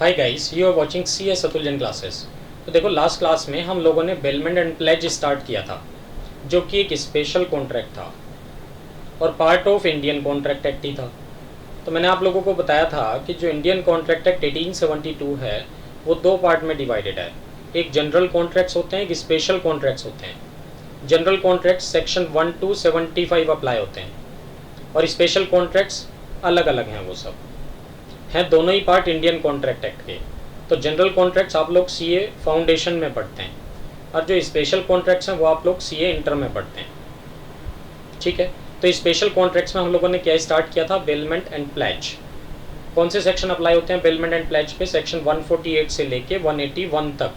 Hi guys, you are watching CS Atul classes. तो देखो, last class में हम लोगों ने बेलमेंट एंड प्लेज स्टार्ट किया था, जो कि एक स्पेशल कॉन्ट्रैक्ट था और part of Indian contract act ही था। तो मैंने आप लोगों को बताया था कि जो इंडियन कॉन्ट्रैक्ट एक्ट 1872 है वो दो पार्ट में डिवाइडेड है। एक जनरल कॉन्ट्रैक्ट्स होते हैं, एक स्पेशल कॉन्ट्रैक्ट्स होते हैं। General contracts section 1 to 75 apply होते हैं और स्पेशल कॉन्ट्रैक्ट्स अलग अलग हैं। वो सब हैं दोनों ही पार्ट इंडियन कॉन्ट्रैक्ट एक्ट के। तो जनरल कॉन्ट्रैक्ट्स आप लोग CA फाउंडेशन में पढ़ते हैं और जो स्पेशल कॉन्ट्रैक्ट्स हैं वो आप लोग CA इंटर में पढ़ते हैं। ठीक है, तो स्पेशल कॉन्ट्रैक्ट्स में हम लोगों ने क्या स्टार्ट किया था? Bailment and pledge. कौन से सेक्शन अप्लाई होते हैं बेलमेंट एंड प्लेज पे? सेक्शन 148 से लेके 181 तक,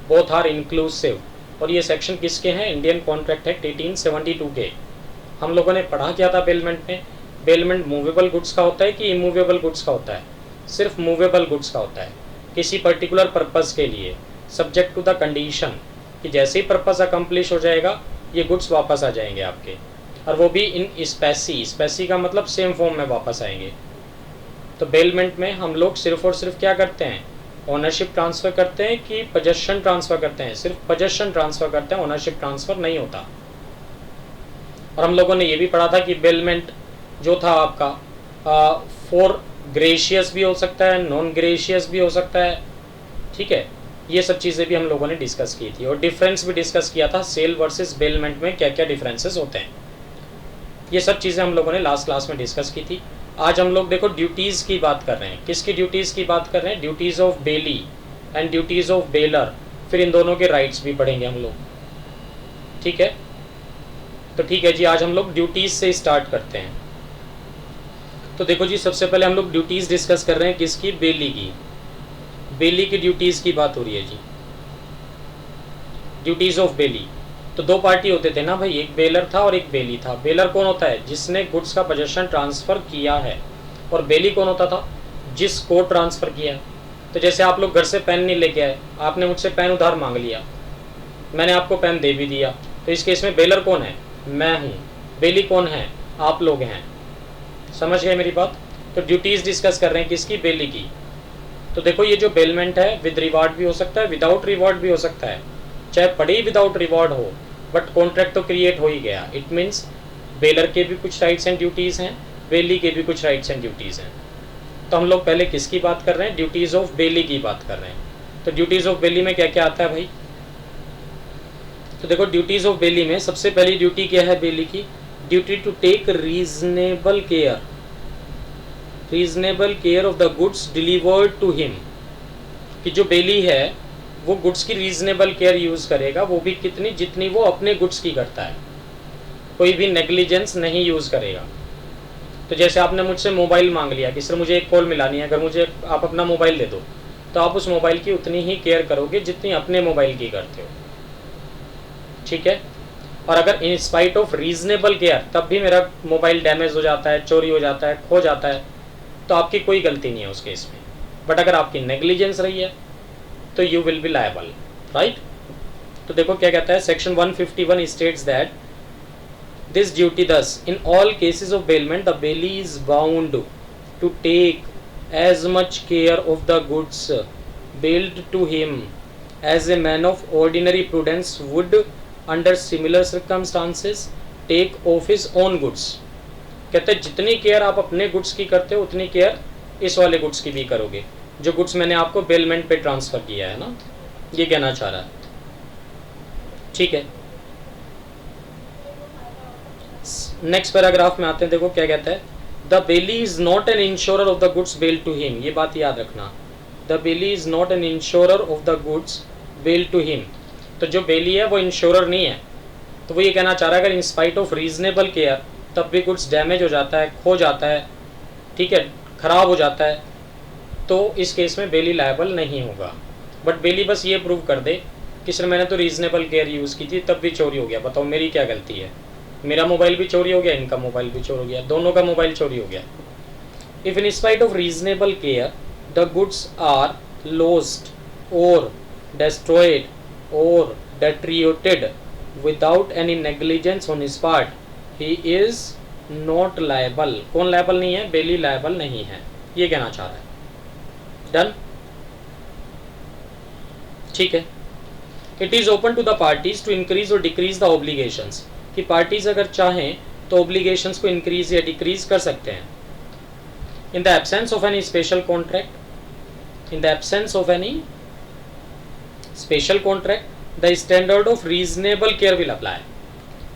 बोथ आर इंक्लूसिव। और ये सेक्शन किसके हैं? इंडियन कॉन्ट्रैक्ट एक्ट 1872 के। हम लोगों ने पढ़ा क्या था बेलमेंट में? बेलमेंट मूवेबल गुड्स का होता है कि इमूवेबल गुड्स का होता है? सिर्फ मूवेबल गुड्स का होता है, किसी पर्टिकुलर पर्पज़ के लिए, सब्जेक्ट टू द कंडीशन कि जैसे ही पर्पज़ अकम्प्लिश हो जाएगा ये गुड्स वापस आ जाएंगे आपके, और वो भी इन स्पेसी का मतलब सेम फॉर्म में वापस आएंगे। तो बेलमेंट में हम लोग सिर्फ और सिर्फ क्या करते हैं? ओनरशिप ट्रांसफ़र करते हैं कि पोजेसन ट्रांसफ़र करते हैं? सिर्फ पोजेसन ट्रांसफ़र करते हैं, ओनरशिप ट्रांसफ़र नहीं होता। और हम लोगों ने ये भी पढ़ा था कि बेलमेंट जो था आपका फॉर ग्रेशियस भी हो सकता है, नॉन ग्रेशियस भी हो सकता है। ठीक है, ये सब चीज़ें भी हम लोगों ने डिस्कस की थी और डिफरेंस भी डिस्कस किया था, सेल वर्सेस बेलमेंट में क्या क्या डिफरेंसेस होते हैं। ये सब चीज़ें हम लोगों ने लास्ट क्लास में डिस्कस की थी। आज हम लोग देखो ड्यूटीज़ की बात कर रहे हैं। किसकी ड्यूटीज़ की बात कर रहे हैं? Duties of belly and duties of baler. फिर इन दोनों के राइट्स भी पढ़ेंगे हम लोग। ठीक है, तो ठीक है जी, आज हम लोग ड्यूटीज़ से स्टार्ट करते हैं। तो देखो जी, सबसे पहले हम लोग ड्यूटीज़ डिस्कस कर रहे हैं किसकी? बेली की। बेली की ड्यूटीज़ की बात हो रही है जी, ड्यूटीज़ ऑफ बेली। तो दो पार्टी होते थे ना भाई, एक बेलर था और एक बेली था। बेलर कौन होता है? जिसने गुड्स का पोजेसन ट्रांसफ़र किया है। और बेली कौन होता था? जिसको ट्रांसफ़र किया है। तो जैसे आप लोग घर से पेन नहीं लेके आए, आपने मुझसे पेन उधार मांग लिया, मैंने आपको पेन दे भी दिया, तो इस केस में बेलर कौन है? मैं हूँ। बेली कौन है? आप लोग हैं। समझ गए मेरी बात? तो ड्यूटीज़ डिस्कस कर रहे हैं किसकी? बेली की। तो देखो, ये जो बेलमेंट है विद रिवार्ड भी हो सकता है, विदाउट रिवार्ड भी हो सकता है। चाहे पड़े ही विदाउट रिवार्ड हो, बट कॉन्ट्रैक्ट तो क्रिएट हो ही गया। इट मीन्स बेलर के भी कुछ राइट्स एंड ड्यूटीज़ हैं, बेली के भी कुछ राइट्स एंड ड्यूटीज़ हैं। तो हम लोग पहले किसकी बात कर रहे हैं? ड्यूटीज़ ऑफ बेली की बात कर रहे हैं। तो ड्यूटीज़ ऑफ बेली में क्या क्या आता है भाई? तो देखो, ड्यूटीज़ ऑफ बेली में सबसे पहली ड्यूटी क्या है बेली की? Duty to take reasonable care of the goods delivered to him. कि जो बेली है वो गुड्स की रीजनेबल केयर यूज़ करेगा, वो भी कितनी? जितनी वो अपने गुड्स की करता है। कोई भी नेग्लिजेंस नहीं यूज़ करेगा। तो जैसे आपने मुझसे मोबाइल मांग लिया कि सर मुझे एक कॉल मिलानी है, अगर मुझे आप अपना मोबाइल दे दो, तो आप उस मोबाइल की उतनी ही केयर करोगे जितनी अपने मोबाइल की करते हो। ठीक है, और अगर इन स्पाइट ऑफ रीजनेबल केयर तब भी मेरा मोबाइल डैमेज हो जाता है, चोरी हो जाता है, खो जाता है, तो आपकी कोई गलती नहीं है उस केस में। बट अगर आपकी नेग्लिजेंस रही है तो you will be liable, right? तो देखो क्या कहता है, section 151 states that this duty thus in all cases of bailment the bailee is bound to take as much care of the goods bailed to him as a man of ordinary prudence would under similar circumstances take of his own goods. कहते हैं जितनी care आप अपने goods की करते हो उतनी care इस वाले गुड्स की भी करोगे, जो गुड्स मैंने आपको बेलमेंट पे ट्रांसफ़र किया है ना, ये कहना चाह रहा है। ठीक है, नेक्स्ट पैराग्राफ में आते हैं। देखो क्या कहता है, the bailee is not an insurer of the goods bailed to him. ये बात याद रखना, the bailee is not an insurer of the goods bailed to him. तो जो बेली है वो इंश्योरर नहीं है। तो वो ये कहना चाह रहा है अगर इन स्पाइट ऑफ रीजनेबल केयर तब भी गुड्स डैमेज हो जाता है, खो जाता है, ठीक है, ख़राब हो जाता है, तो इस केस में बेली लायबल नहीं होगा। बट बेली बस ये प्रूव कर दे कि सर मैंने तो रीजनेबल केयर यूज़ की थी तब भी चोरी हो गया, बताओ मेरी क्या गलती है? मेरा मोबाइल भी चोरी हो गया, इनका मोबाइल भी चोरी हो गया, दोनों का मोबाइल चोरी हो गया। If in spite of reasonable care the goods are lost और destroyed or deteriorated without any negligence on his part, he is not liable। कौन लायबल नहीं है? बेली लायबल नहीं है, ये कहना चाह रहा है। डन, ठीक है। It is open to the parties to increase और डिक्रीज द ऑब्लिगेशंस, कि पार्टीज अगर चाहें तो ऑब्लिगेशंस को इंक्रीज या डिक्रीज कर सकते हैं। In the absence of any special contract, in the absence of any special contract the standard of reasonable care will apply,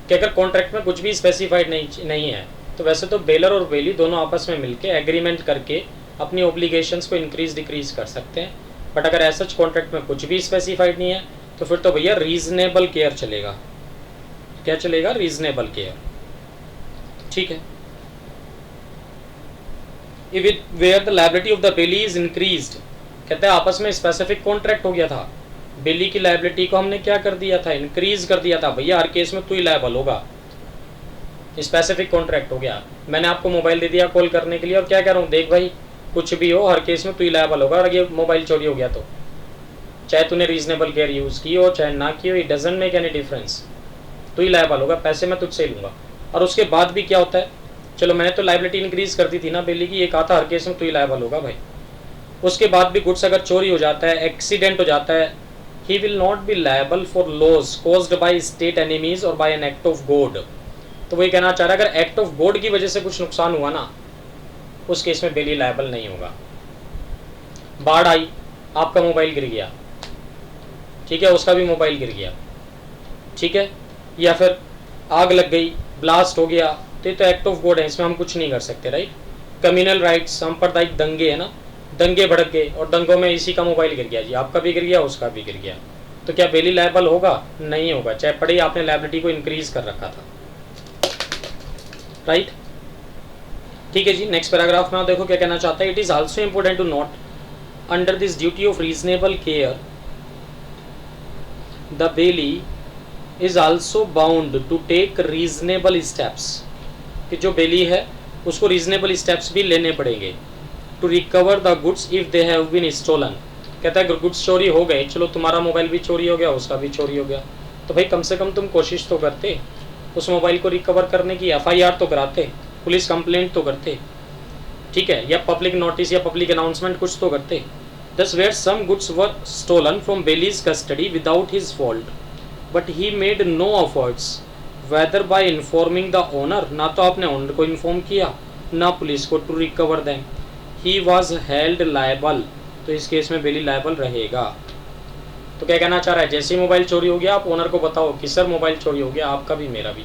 कि अगर कॉन्ट्रैक्ट में कुछ भी स्पेसिफाइड नहीं है तो वैसे तो बेलर और बेली दोनों आपस में मिलकर एग्रीमेंट करके अपनी ऑब्लिगेशंस को इंक्रीज डिक्रीज कर सकते हैं, बट अगर ऐसा कॉन्ट्रैक्ट में कुछ भी स्पेसिफाइड नहीं है तो फिर तो भैया रीजनेबल केयर चलेगा। क्या चलेगा? रीजनेबल केयर, ठीक है। If it where the liability of the bailee is increased, कहते हैं आपस में स्पेसिफिक कॉन्ट्रैक्ट हो गया था, बेली की लायबिलिटी को हमने क्या कर दिया था? इंक्रीज कर दिया था। भैया हर केस में तू ही लायबल होगा, स्पेसिफिक कॉन्ट्रैक्ट हो गया। मैंने आपको मोबाइल दे दिया कॉल करने के लिए और क्या कह रहा हूँ, देख भाई कुछ भी हो हर केस में तू ही लायबल होगा, और ये मोबाइल चोरी हो गया तो चाहे तूने रीजनेबल केयर यूज़ की हो चाहे ना की हो, it doesn't make any difference, तू ही लायबल होगा, पैसे मैं तुझसे ही लूँगा। और उसके बाद भी क्या होता है, चलो मैंने तो लायबिलिटी इंक्रीज कर दी थी ना बेली की, ये कहा था हर केस में तू ही लायबल होगा भाई। उसके बाद भी गुड्स अगर चोरी हो जाता है, एक्सीडेंट हो जाता है, he will not be liable for loss caused by state enemies और by an act of God. तो वही कहना चाह रहा है, अगर एक्ट ऑफ गॉड की वजह से कुछ नुकसान हुआ ना, उस केस में बेली लायबल नहीं होगा। बाढ़ आई, आपका मोबाइल गिर गया, ठीक है, उसका भी मोबाइल गिर गया, ठीक है, या फिर आग लग गई, ब्लास्ट हो गया, तो ये तो एक्ट ऑफ गॉड है, इसमें हम कुछ नहीं कर सकते, राइट। कम्युनल राइट्स, सांप्रदायिक दंगे है ना, दंगे भड़क गए और दंगों में इसी का मोबाइल गिर गया जी, आपका भी गिर गया उसका भी गिर गया, तो क्या बेली लायबल होगा? नहीं होगा, चाहे पड़े आपने लायबिलिटी को इंक्रीज कर रखा था, राइट। ठीक है जी, नेक्स्ट पैराग्राफ में आप देखो क्या कहना चाहता है। It is also important to note under this duty of reasonable care the bailee is also bound to take reasonable steps, कि जो बेली है उसको रीजनेबल स्टेप्स भी लेने पड़ेंगे to recover the goods if they have been stolen. कहता है अगर गुड्स चोरी हो गए, चलो तुम्हारा मोबाइल भी चोरी हो गया उसका भी चोरी हो गया, तो भाई कम से कम तुम कोशिश तो करते उस मोबाइल को रिकवर करने की, FIR तो कराते, पुलिस कंप्लेंट तो करते, ठीक है, या पब्लिक नोटिस या पब्लिक अनाउंसमेंट कुछ तो करते। Thus where some goods were stolen from bailee's custody without his fault but he made no efforts whether by informing the owner, ना तो आपने ओनर को इन्फॉर्म किया ना पुलिस को, to recover them, he was held liable, तो इस case में बेली लायबल रहेगा। तो क्या कहना चाह रहा है, जैसे ही मोबाइल चोरी हो गया आप ओनर को बताओ कि सर मोबाइल चोरी हो गया, आपका भी मेरा भी,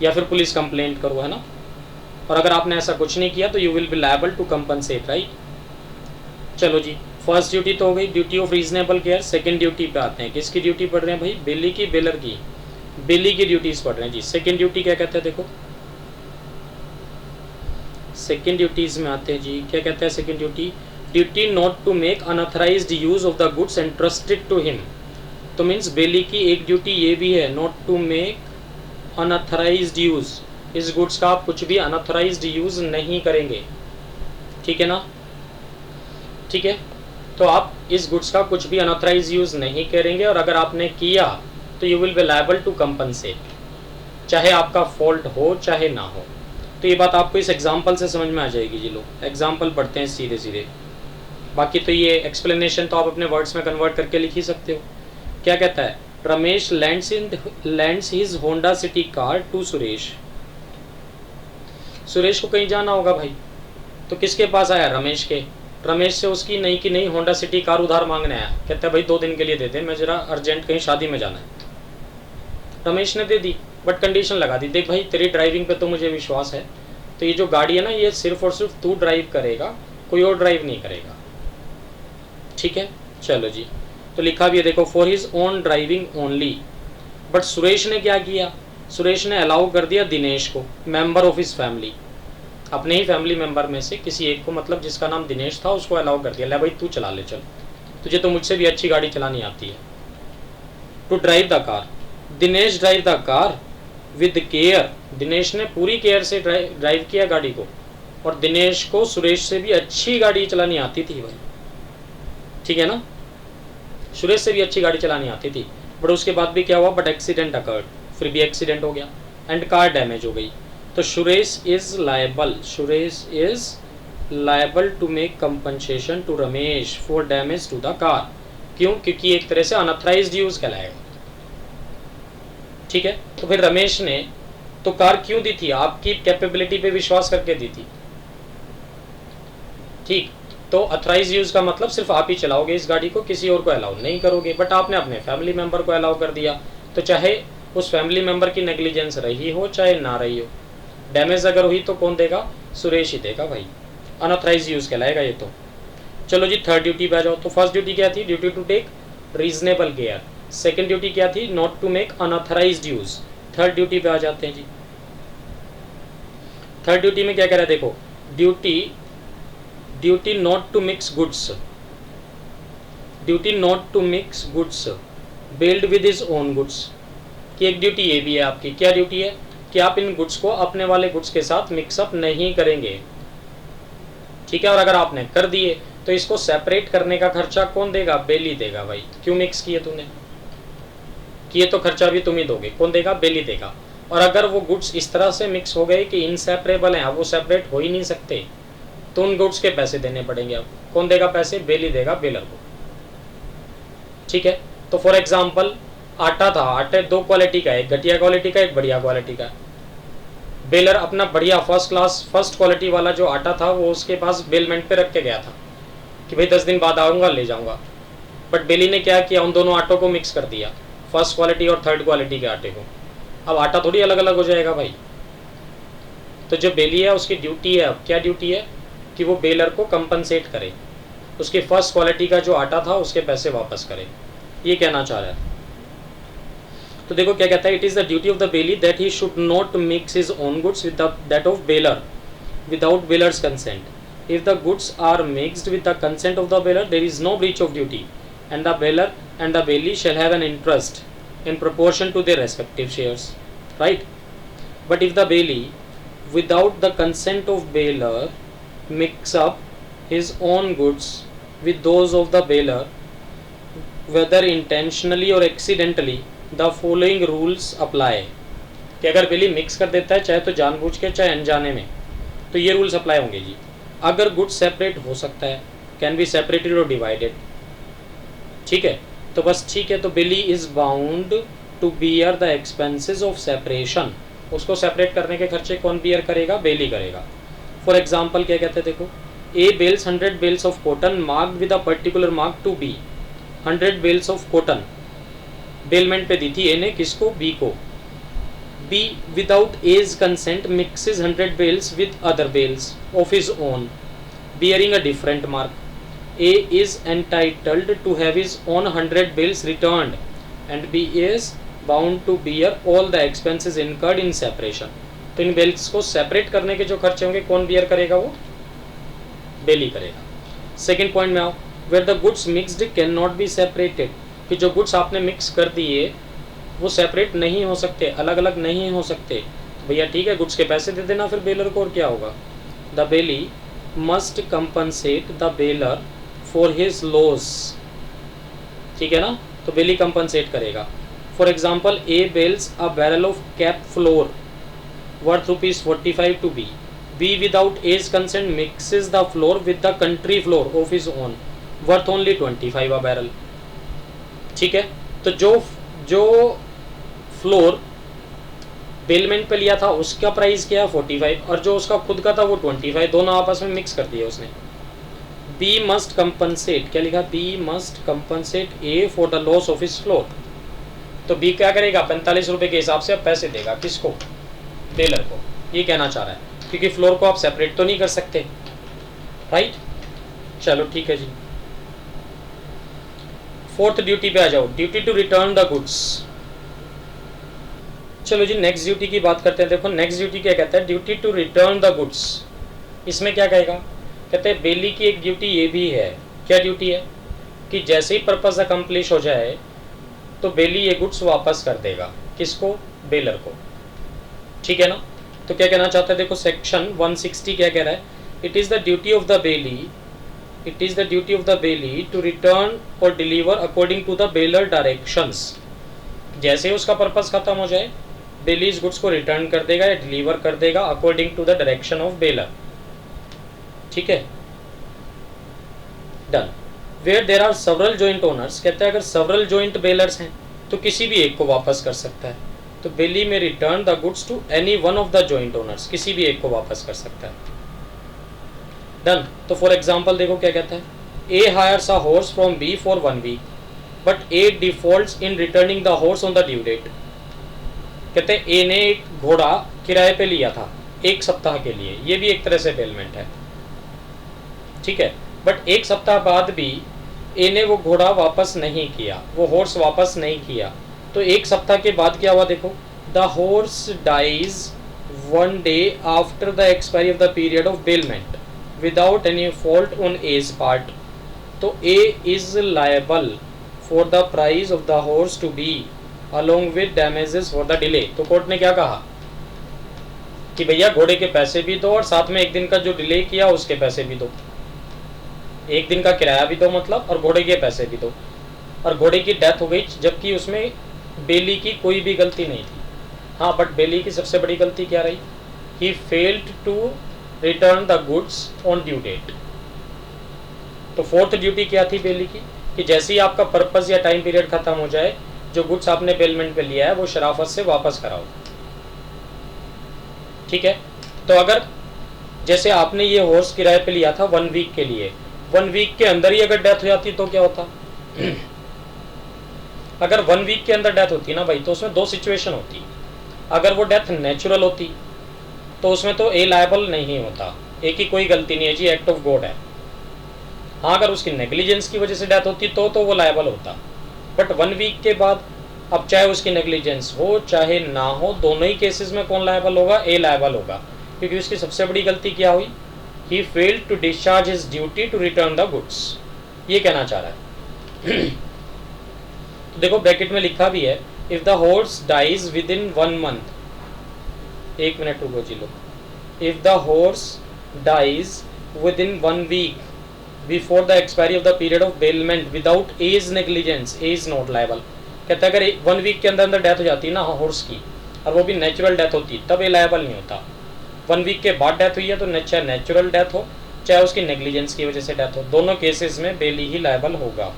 या फिर पुलिस कंप्लेंट करो, है ना। और अगर आपने ऐसा कुछ नहीं किया तो you will be liable to compensate, right. चलो जी, फर्स्ट ड्यूटी तो हो गई, duty of reasonable care. Second duty पे आते हैं, किसकी ड्यूटी पढ़ रहे हैं भाई? बेली की, बेलर की, बेली की ड्यूटीज पढ़ रहे हैं जी। सेकंड ड्यूटी क्या कहते हैं, देखो सेकंड ड्यूटीज में आते हैं जी, क्या कहते हैं second duty? Duty not to make unauthorized use of the goods entrusted to him. तो मीन्स बेली की एक ड्यूटी ये भी है, not to make unauthorized use, इस गुड्स का आप कुछ भी अनऑथराइज्ड यूज नहीं करेंगे, ठीक है ना, ठीक है। तो आप इस गुड्स का कुछ भी अनऑथराइज्ड यूज नहीं करेंगे, और अगर आपने किया तो you will be liable to compensate, चाहे आपका फॉल्ट हो चाहे ना हो। तो ये बात आपको इस एग्जाम्पल से समझ में आ जाएगी जी। लो एग्जाम्पल पढ़ते हैं सीधे सीधे, बाकी तो ये एक्सप्लेनेशन तो आप अपने वर्ड्स में कन्वर्ट करके लिख ही सकते हो। क्या कहता है? Ramesh lends his Honda City car to Suresh. Suresh को कहीं जाना होगा भाई, तो किसके पास आया? रमेश के। रमेश से उसकी नई की नई होंडा सिटी कार उधार मांगने आया, कहता है भाई 2 दिन के लिए दे दे, मैं जरा अर्जेंट कहीं शादी में जाना है। रमेश ने दे दी, बट कंडीशन लगा दी, देख भाई तेरी ड्राइविंग पे तो मुझे विश्वास है, तो ये जो गाड़ी है ना ये सिर्फ और सिर्फ तू ड्राइव करेगा, कोई और ड्राइव नहीं करेगा, ठीक है। चलो जी, तो लिखा भी है देखो, for his own driving only. But Suresh ने क्या किया? सुरेश ने अलाउ कर दिया दिनेश को, मेंबर ऑफ हिज फैमिली, अपने ही फैमिली मेंबर में से किसी एक को, मतलब जिसका नाम दिनेश था, उसको अलाउ कर दिया, ले भाई तू चला ले, चल तुझे तो मुझसे भी अच्छी गाड़ी चलानी आती है। To drive the car, Dinesh drive the car with care, Dinesh ने पूरी केयर से ड्राइव किया गाड़ी को, और दिनेश को सुरेश से भी अच्छी गाड़ी चलानी आती थी भाई, ठीक है ना, सुरेश से भी अच्छी गाड़ी चलानी आती थी। बट उसके बाद भी क्या हुआ? बट एक्सीडेंट अकर्ड, फिर भी एक्सीडेंट हो गया एंड कार डैमेज हो गई। तो Suresh is liable, Suresh is liable to make compensation to Ramesh for damage to the car. क्यों? क्योंकि एक तरह से अनऑथराइज्ड यूज कहलाएगा। ठीक है, तो फिर रमेश ने तो कार क्यों दी थी? आपकी कैपेबिलिटी पे विश्वास करके दी थी। ठीक, तो अथराइज यूज का मतलब सिर्फ आप ही चलाओगे इस गाड़ी को, किसी और को अलाउ नहीं करोगे, बट आपने अपने फैमिली मेंबर को अलाउ कर दिया, तो चाहे उस फैमिली मेंबर की नेग्लिजेंस रही हो चाहे ना रही हो, डैमेज अगर हुई तो कौन देगा? सुरेश ही देगा भाई। अनऑथराइज यूज कहलाएगा ये तो। चलो जी, थर्ड ड्यूटी पे आ जाओ। तो फर्स्ट ड्यूटी क्या थी? Duty to take reasonable care. Second duty क्या थी? Not to make unauthorized use. Third duty पे आ जाते हैं जी। थर्ड ड्यूटी में क्या कह रहा है देखो, duty not to mix goods, duty not to mix goods build with his own goods. कि एक ड्यूटी ये भी है आपकी, क्या ड्यूटी है? कि आप इन गुड्स को अपने वाले गुड्स के साथ मिक्सअप नहीं करेंगे। ठीक है, और अगर आपने कर दिए तो इसको सेपरेट करने का खर्चा कौन देगा? बेली देगा भाई। क्यों मिक्स किए तूने? किए तो खर्चा भी तुम ही दोगे, कौन देगा? बेली देगा। और अगर वो गुड्स इस तरह से मिक्स हो गए कि इनसेपरेबल हैं, अब वो सेपरेट हो ही नहीं सकते, तो उन गुड्स के पैसे देने पड़ेंगे। अब कौन देगा पैसे? बेली देगा बेलर को। ठीक है, तो फॉर एग्जाम्पल आटा था, आटे दो क्वालिटी का है, एक घटिया क्वालिटी का, एक बढ़िया क्वालिटी का। बेलर अपना बढ़िया फर्स्ट क्वालिटी वाला जो आटा था वो उसके पास बेलमेंट पे रख के गया था कि भाई 10 दिन बाद आऊँगा ले जाऊँगा, बट बेली ने क्या किया? उन दोनों आटों को मिक्स कर दिया, फर्स्ट क्वालिटी और थर्ड क्वालिटी के आटे को। अब आटा थोड़ी अलग अलग हो जाएगा भाई। तो जो बेली है उसकी ड्यूटी है, अब क्या ड्यूटी है? कि वो बेलर को कंपनसेट करे, उसकी फर्स्ट क्वालिटी का जो आटा था उसके पैसे वापस करे, ये कहना चाह रहा है। तो देखो क्या कहता है, it is the duty of the bailee that he should not mix his own goods with that of bailor without bailor's consent. If the goods are mixed with the consent of the bailor there is no breach of duty and the bailor and the bailee shall have an interest in proportion to their respective shares, right? But if the bailey without the consent of baler mix up his own goods with those of the baler, whether intentionally or accidentally, the following rules apply। कि अगर बेली mix कर देता है चाहे तो जानबूझ के चाहे अनजाने में, तो ये रूल्स अप्लाई होंगे जी। अगर गुड्स सेपरेट हो सकता है, कैन बी सेपरेटेड और डिवाइडेड, ठीक है, तो बस ठीक है, तो bailee is bound to bear the expenses of separation. उसको सेपरेट करने के खर्चे कौन बियर करेगा? बेली करेगा। फॉर एग्जाम्पल क्या कहते हैं देखो, A bails 100 bales of cotton marked with a particular mark to B. 100 bales of cotton bailment पे दी थी ए ने, किसको? बी को। B without A's consent mixes 100 bales with other bales of his own bearing a different mark. A is entitled to have his own 100 bills returned and B is bound to bear all the expenses incurred in separation। तो इन bills को separate करने के जो खर्चे होंगे कौन beer करेगा? वो बेली करेगा। सेकेंड पॉइंट में आओ, where the goods mixed can not be separated. कि जो गुड्स आपने मिक्स कर दिए वो सेपरेट नहीं हो सकते, अलग अलग नहीं हो सकते, तो भैया ठीक है गुड्स के पैसे दे देना फिर बेलर को, और क्या होगा? The bailee must compensate the bailor for his loss. ठीक है ना, तो बेली कंपनसेट करेगा। For example A bails a barrel of Cape flour worth ₹45 to B. B without A's consent mixes the flour with the country flour of his own worth only 25 a barrel. ठीक है, तो जो floor bailment पे लिया था उसका price क्या है? 45, और जो उसका खुद का था वो 25, दोनों आपस में मिक्स कर दिए उसने। B must compensate, क्या लिखा? B must compensate A for the loss of his floor। तो B क्या करेगा? 45 रुपए के हिसाब से अब पैसे देगा, किसको? बेलर को। ये कहना चाह रहा है, क्योंकि फ्लोर को आप सेपरेट तो नहीं कर सकते, राइट? चलो ठीक है जी। फोर्थ ड्यूटी पे आ जाओ, duty to return the goods. चलो जी, नेक्स्ट ड्यूटी की बात करते हैं। देखो नेक्स्ट ड्यूटी क्या कहता है, duty to return the goods. इसमें क्या कहेगा? कहते हैं बेली की एक ड्यूटी ये भी है। क्या ड्यूटी है? कि जैसे ही पर्पस अकम्प्लिश हो जाए तो बेली ये गुड्स वापस कर देगा, किसको? बेलर को। ठीक है ना, तो क्या कहना चाहता है देखो, सेक्शन 160 क्या कह रहा है, it is the duty of the bailee, it is the duty of the bailee to return और deliver according to the bailor directions. जैसे ही उसका पर्पस खत्म हो जाए बेली इस गुड्स को रिटर्न कर देगा या डिलीवर कर देगा according to the direction of bailor. ठीक है, done. Where there are several joint owners, कहते हैं अगर सेवरल जॉइंट बेलर्स हैं तो किसी भी एक को वापस कर सकता है, तो bailee may return the goods to any one of the joint owners, किसी भी एक को वापस कर सकता है, डन। तो फॉर एग्जाम्पल देखो क्या कहता है, A hires a horse from B for 1 week but A defaults in returning the horse on the due date. कहते हैं ए ने एक घोड़ा किराए पे लिया था 1 सप्ताह के लिए, ये भी एक तरह से बेलमेंट है, ठीक है, बट 1 सप्ताह बाद भी ए ने वो घोड़ा वापस नहीं किया, वो हॉर्स वापस नहीं किया, तो 1 सप्ताह के बाद क्या हुआ देखो, the horse dies 1 day after the expiry of the period of bailment without any fault on A's part, तो A is liable for the price of the horse to be along with damages for the delay. तो court ने क्या कहा कि भैया घोड़े के पैसे भी दो और साथ में 1 दिन का जो डिले किया उसके पैसे भी दो, 1 दिन का किराया भी दो मतलब, और घोड़े के पैसे भी दो। और घोड़े की डेथ हो गई जबकि उसमें बेली की कोई भी गलती नहीं थी। हाँ, बट बेली की सबसे बड़ी गलती क्या रही, he failed to return the goods on due date. तो 4th ड्यूटी क्या थी बेली की, कि जैसे ही आपका पर्पस या टाइम पीरियड खत्म हो जाए, जो गुड्स आपने बेलमेंट पे लिया है वो शराफत से वापस कराओ, ठीक है। तो अगर जैसे आपने ये हॉर्स किराए पे लिया था 1 वीक के लिए, 1 वीक के अंदर ही अगर डेथ हो जाती तो क्या होता अगर 1 वीक के अंदर डेथ होती ना भाई, तो उसमें 2 सिचुएशन होती। अगर वो डेथ नेचुरल होती तो उसमें तो ए लायबल नहीं होता, ए की कोई गलती नहीं है जी, एक्ट ऑफ गॉड है। हाँ, अगर उसकी नेग्लिजेंस की वजह से डेथ होती तो वो लायबल होता, बट 1 वीक के बाद अब चाहे उसकी नेग्लिजेंस हो चाहे ना हो, दोनों ही केसेस में कौन लायबल होगा, ए लायबल होगा, क्योंकि उसकी सबसे बड़ी गलती क्या हुई, he failed to discharge his duty to return the goods, ये कहना चाह रहा है। तो देखो ब्रैकेट में लिखा भी है, if the horse dies within 1 month, 1 minute रुको जी लो, if the horse dies within 1 week before the expiry of the period of bailment without A's negligence, A is not liable. कहता है अगर 1 वीक के अंदर death हो जाती है ना हॉर्स की, और वो भी नेचुरल डेथ होती, तब ये लायबल नहीं होता। 1 वीक के बाद डेथ हुई है तो चाहे नेचुरल डेथ हो चाहे उसकी नेग्लिजेंस की वजह से डेथ हो, दोनों केसेस में बेली ही लायबल होगा,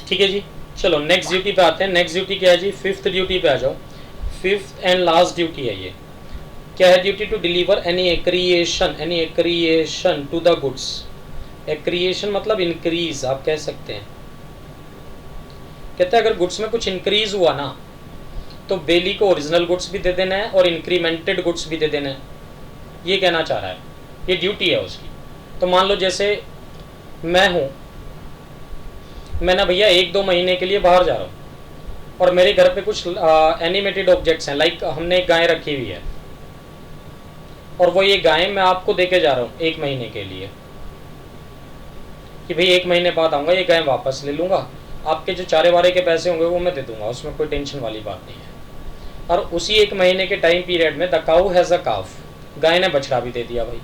ठीक है जी। चलो नेक्स्ट ड्यूटी पे आते हैं। नेक्स्ट ड्यूटी क्या है जी, 5th ड्यूटी पे आ जाओ। 5th एंड लास्ट ड्यूटी है ये, क्या है duty, to deliver any accretion to the goods. Accretion मतलब इंक्रीज आप कह सकते हैं। कहते हैं अगर गुड्स में कुछ इंक्रीज हुआ ना तो बेली को ओरिजिनल गुड्स भी दे देना है और इंक्रीमेंटेड गुड्स भी दे देना है, ये कहना चाह रहा है, ये ड्यूटी है उसकी। तो मान लो जैसे मैं हूँ, मैं ना भैया 1-2 महीने के लिए बाहर जा रहा हूँ और मेरे घर पे कुछ एनिमेटेड ऑब्जेक्ट्स हैं, लाइक हमने एक गाय रखी हुई है और वो ये गाय मैं आपको देके जा रहा हूँ 1 महीने के लिए, कि भाई 1 महीने बाद आऊँगा, ये गाय वापस ले लूँगा, आपके जो चारे वारे के पैसे होंगे वो मैं दे दूंगा, उसमें कोई टेंशन वाली बात नहीं है। और उसी 1 महीने के टाइम पीरियड में द काऊ हैज़ अ काफ, गाय ने बछड़ा भी दे दिया भाई।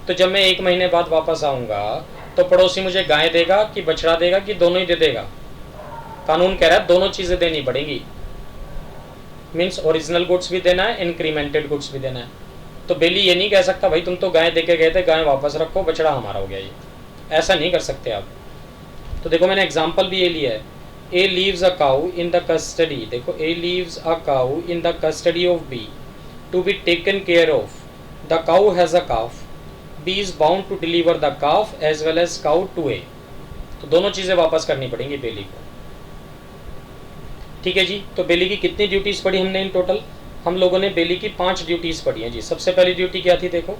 तो जब मैं 1 महीने बाद वापस आऊँगा तो पड़ोसी मुझे गाय देगा कि बछड़ा देगा कि दोनों ही दे देगा? कानून कह रहा है दोनों चीज़ें देनी पड़ेंगी, मीन्स ओरिजिनल गुड्स भी देना है, इंक्रीमेंटेड गुड्स भी देना है। तो बेली ये नहीं कह सकता भाई तुम तो गाय दे के गए थे, गाय वापस रखो, बछड़ा हमारा हो गया, ये ऐसा नहीं कर सकते आप। तो देखो मैंने एग्जाम्पल भी ये लिया है, A leaves a cow in the custody, देखो A leaves a cow in the custody of B to be taken care of, the cow has a calf, B is bound to deliver the calf as well as cow to A. तो दोनों चीज़ें वापस करनी पड़ेंगी बेली को, ठीक है जी। तो बेली की कितनी ड्यूटीज़ पढ़ी हमने इन टोटल? हम लोगों ने बेली की 5 ड्यूटीज़ पढ़ी हैं जी। सबसे पहली ड्यूटी क्या थी, देखो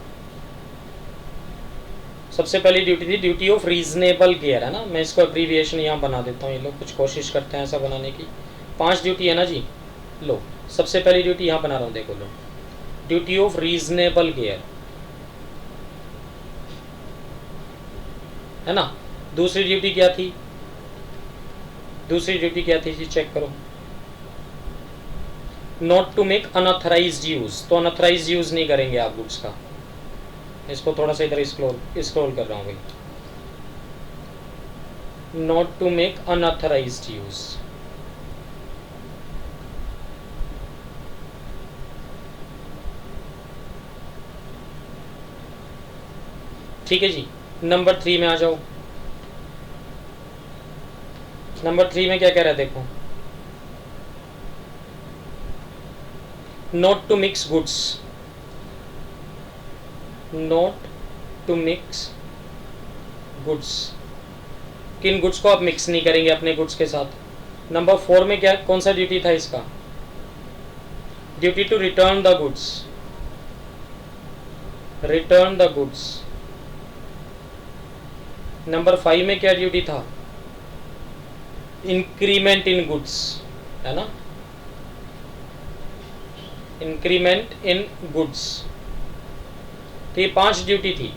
सबसे पहली ड्यूटी थी ड्यूटी ऑफ रीजनेबल केयर, है ना। मैं इसको एब्रीविएशन यहाँ बना देता हूँ, ये लोग कुछ कोशिश करते हैं ऐसा बनाने की। 5 ड्यूटी है ना जी, लो सबसे पहली ड्यूटी यहाँ बना रहा हूँ, देखो लो, ड्यूटी ऑफ रीजनेबल केयर, है ना। दूसरी ड्यूटी क्या थी, दूसरी ड्यूटी क्या थी जी, चेक करो, not to make unauthorized use. तो अनऑथराइज्ड यूज नहीं करेंगे आप गुड्स का। इसको थोड़ा सा इधर स्क्रॉल कर रहा हूँ भाई, not to make unauthorized use. ठीक है जी। नंबर 3 में आ जाओ। नंबर 3 में क्या कह रहा है देखो, not to mix goods, not to mix goods, किन गुड्स को आप मिक्स नहीं करेंगे अपने गुड्स के साथ। नंबर 4 में क्या, कौन सा ड्यूटी था इसका, duty to return the goods, return the goods. Number 5 में क्या ड्यूटी था, इंक्रीमेंट इन गुड्स, है ना, इंक्रीमेंट इन गुड्स। तो ये 5 ड्यूटी थी।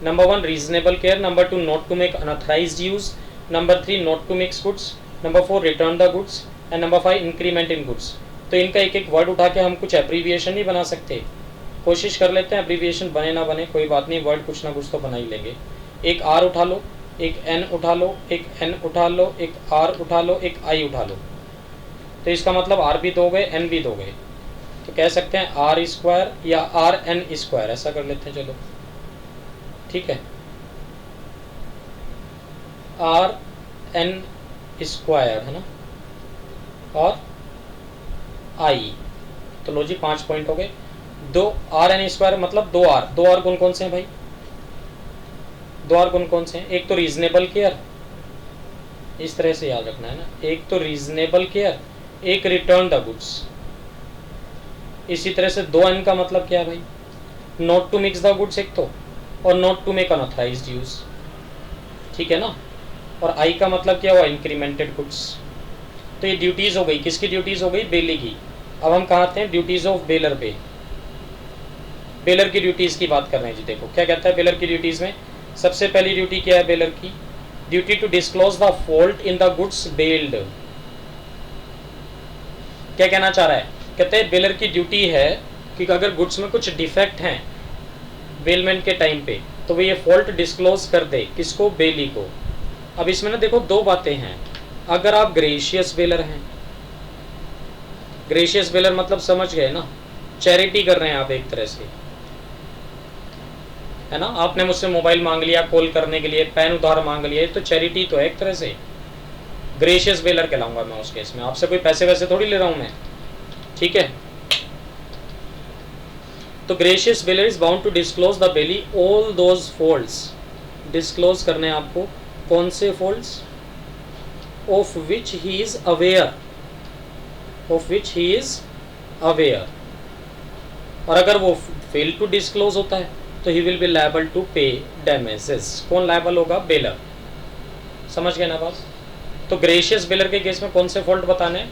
Number 1 reasonable care, number 2 not to make unauthorized use, number 3 not to mix goods, number 4 return the goods and number 5 increment in goods. तो इनका एक एक वर्ड उठा के हम कुछ एब्रीविएशन नहीं बना सकते, कोशिश कर लेते हैं, एब्रीविएशन बने ना बने कोई बात नहीं, वर्ड कुछ ना कुछ तो बना ही लेंगे। एक आर उठा लो, एक एन उठा लो, एक एन उठा लो, एक आर उठा लो, एक आई उठा लो। तो इसका मतलब आर भी 2 गए, एन भी 2 गए, तो कह सकते हैं आर स्क्वायर या आर एन स्क्वायर, ऐसा कर लेते हैं। चलो ठीक है, आर एन स्क्वायर है ना, और आई। तो लो जी 5 पॉइंट हो गए। 2 आर एन स्क्वायर मतलब 2 आर, 2 आर कौन कौन से हैं भाई, 2 आर कौन कौन से हैं, एक तो रीजनेबल केयर, इस तरह से याद रखना है ना, एक तो रीजनेबल केयर, एक रिटर्न द गुड्स। इसी तरह से 2 एन का मतलब क्या है भाई, not to mix the goods एक तो, और not to make unauthorized use, ठीक है ना। और आई का मतलब क्या हुआ, इंक्रीमेंटेड गुड्स। तो ये ड्यूटीज हो गई, किसकी ड्यूटीज हो गई, बेली की। अब हम कहाँ आते हैं, ड्यूटीज ऑफ बेलर पे। बेलर की ड्यूटीज की बात कर रहे हैं जी। देखो क्या कहता है बेलर की ड्यूटीज में, सबसे पहली ड्यूटी क्या है बेलर की, duty to disclose the fault in the goods bailed. क्या कहना चाह रहा है, कहते हैं बेलर की ड्यूटी है कि अगर गुड्स में कुछ डिफेक्ट हैं बेलमेंट के टाइम पे, तो वो ये फॉल्ट डिस्क्लोज कर दे, किसको, बेली को। अब इसमें ना देखो 2 बातें हैं। अगर आप ग्रेशियस बेलर हैं, ग्रेशियस बेलर मतलब समझ गए ना, चैरिटी कर रहे हैं आप एक तरह से, है ना। आपने मुझसे मोबाइल मांग लिया कॉल करने के लिए, पेन उधार मांग लिया, तो चैरिटी तो है एक तरह से। ग्रेशियस बेलर कहलाऊंगा मैं उस केस में, आपसे कोई पैसे वैसे थोड़ी ले रहा हूं मैं, ठीक है। तो gracious bailor is bound to disclose the bailee all those faults, disclose करने आपको कौन से faults, of which he is aware, of which he is aware. और अगर वो फेल टू डिस्क्लोज होता है तो he will be liable to pay damages. कौन लायबल होगा, बेलर। समझ गए ना बात। तो ग्रेशियस बेलर के केस में कौन से फॉल्ट बताने हैं,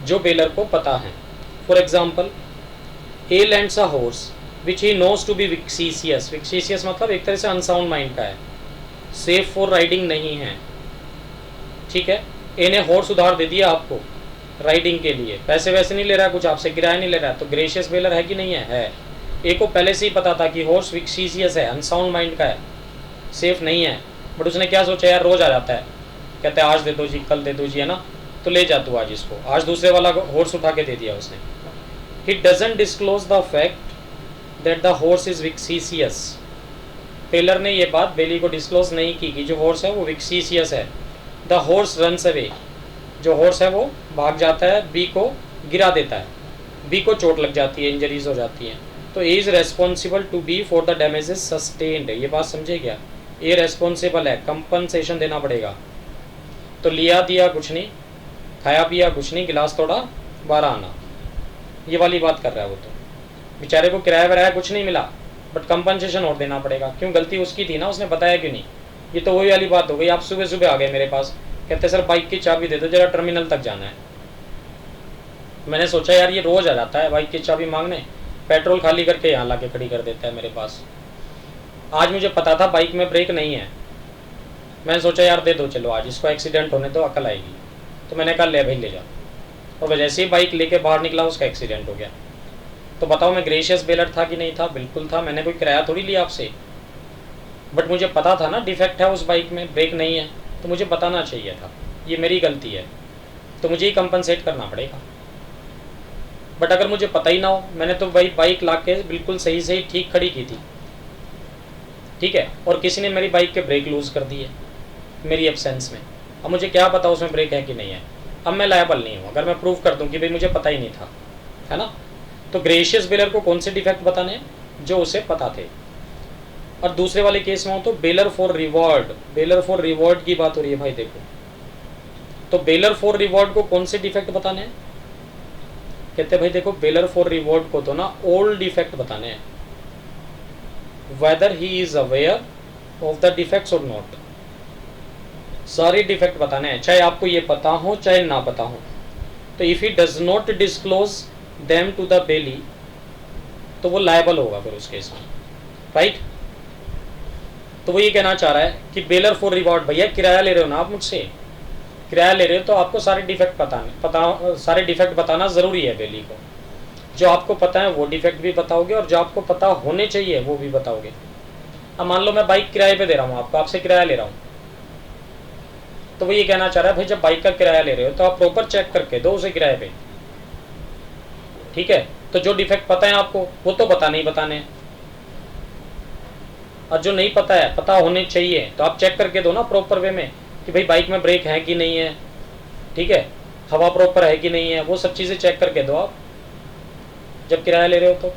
जो बेलर को पता है। For example A lends a horse which he knows to be vicious, vicious मतलब एक तरह से अनसाउंड माइंड का है, सेफ फॉर राइडिंग नहीं है, ठीक है। ए ने हॉर्स उधार दे दिया आपको राइडिंग के लिए, पैसे वैसे नहीं ले रहा है, कुछ आपसे किराया नहीं ले रहा है, तो ग्रेशियस बेलर है कि नहीं है। ए को पहले से ही पता था कि हॉर्स विक्सीसियस है, अनसाउंड माइंड का है, सेफ नहीं है, बट उसने क्या सोचा, यार रोज आ जाता है, कहते हैं आज दे दो जी, कल दे दो जी, है ना, तो ले जा तू आज इसको, आज दूसरे वाला हॉर्स उठा के दे दिया उसने। He doesn't disclose the fact that the horse is vexatious. Bailor ने ये बात बेली को डिस्क्लोज नहीं की कि जो हॉर्स है वो विक्सीसियस है। द हॉर्स रन्स अवे, जो हॉर्स है वो भाग जाता है, बी को गिरा देता है, बी को चोट लग जाती है, इंजरीज हो जाती हैं, तो A is responsible to B for the damages sustained. ये बात समझे क्या, ए रेस्पॉन्सिबल है, कंपनसेशन देना पड़ेगा। तो लिया दिया कुछ नहीं, खाया पिया कुछ नहीं, गिलास तोड़ा 12 आना, ये वाली बात कर रहा है वो। तो बेचारे को किराया वराया कुछ नहीं मिला, बट कंपनसेशन और देना पड़ेगा, क्यों, गलती उसकी थी ना, उसने बताया क्यों नहीं। ये तो वही वाली बात हो गई, आप सुबह सुबह आ गए मेरे पास, कहते सर बाइक की चाबी दे दो, जरा टर्मिनल तक जाना है। मैंने सोचा यार ये रोज आ जाता है बाइक की चाबी मांगने, पेट्रोल खाली करके यहाँ ला के खड़ी कर देता है मेरे पास। आज मुझे पता था बाइक में ब्रेक नहीं है, मैंने सोचा यार दे दो, चलो आज इसको एक्सीडेंट होने तो अकल आएगी, तो मैंने कहा ले भाई ले जा, और जैसे ही बाइक लेके बाहर निकला उसका एक्सीडेंट हो गया। तो बताओ मैं ग्रेशियस बेलर था कि नहीं था, बिल्कुल था, मैंने कोई किराया थोड़ी लिया आपसे, बट मुझे पता था ना डिफेक्ट है उस बाइक में, ब्रेक नहीं है, तो मुझे बताना चाहिए था, ये मेरी गलती है, तो मुझे ही कंपनसेट करना पड़ेगा। बट अगर मुझे पता ही ना हो, मैंने तो भाई बाइक ला के बिल्कुल सही सही ठीक खड़ी की थी, ठीक है, और किसी ने मेरी बाइक के ब्रेक लूज़ कर दिए मेरी एब्सेंस में। अब मुझे क्या पता उसमें ब्रेक है कि नहीं है, अब मैं लायबल नहीं हूँ अगर मैं प्रूव कर दूँ कि भाई मुझे पता ही नहीं था, है ना। तो ग्रेशियस बेलर को कौन से डिफेक्ट बताने हैं, जो उसे पता थे। और दूसरे वाले केस में हो तो baler for reward, baler for reward की बात हो रही है भाई। देखो तो बेलर फॉर रिवॉर्ड को कौन से डिफेक्ट बताने हैं, कहते हैं भाई देखो बेलर फॉर रिवॉर्ड को तो ना ओल्ड डिफेक्ट बताने हैं, weather he is aware of the defects और नॉट। सारे डिफेक्ट बताने हैं, चाहे आपको ये पता हो चाहे ना पता हो। तो if he does not disclose them to the bailee, तो वो लायबल होगा फिर उस केस में, राइट। तो वो ये कहना चाह रहा है कि बेलर फॉर रिवॉर्ड, भैया किराया ले रहे हो ना आप मुझसे, किराया ले रहे हो तो आपको सारे डिफेक्ट सारे डिफेक्ट बताना ज़रूरी है बेली को। जो आपको पता है वो डिफेक्ट भी बताओगे और जो आपको पता होने चाहिए वो भी बताओगे। अब मान लो मैं बाइक किराए पे दे रहा हूँ आपको, आपसे किराया ले रहा हूँ, तो वो ये कहना चाह रहा है भाई जब बाइक का किराया ले रहे हो तो आप प्रॉपर चेक करके दो उसे किराए पे, ठीक है। तो जो डिफेक्ट पता है आपको वो तो बताने ही बताने हैं, और जो नहीं पता है पता होने चाहिए तो आप चेक करके दो ना प्रॉपर वे में कि भाई बाइक में ब्रेक है कि नहीं है, ठीक है, हवा प्रॉपर है कि नहीं है, वो सब चीज़ें चेक करके दो आप जब किराया ले रहे हो तो,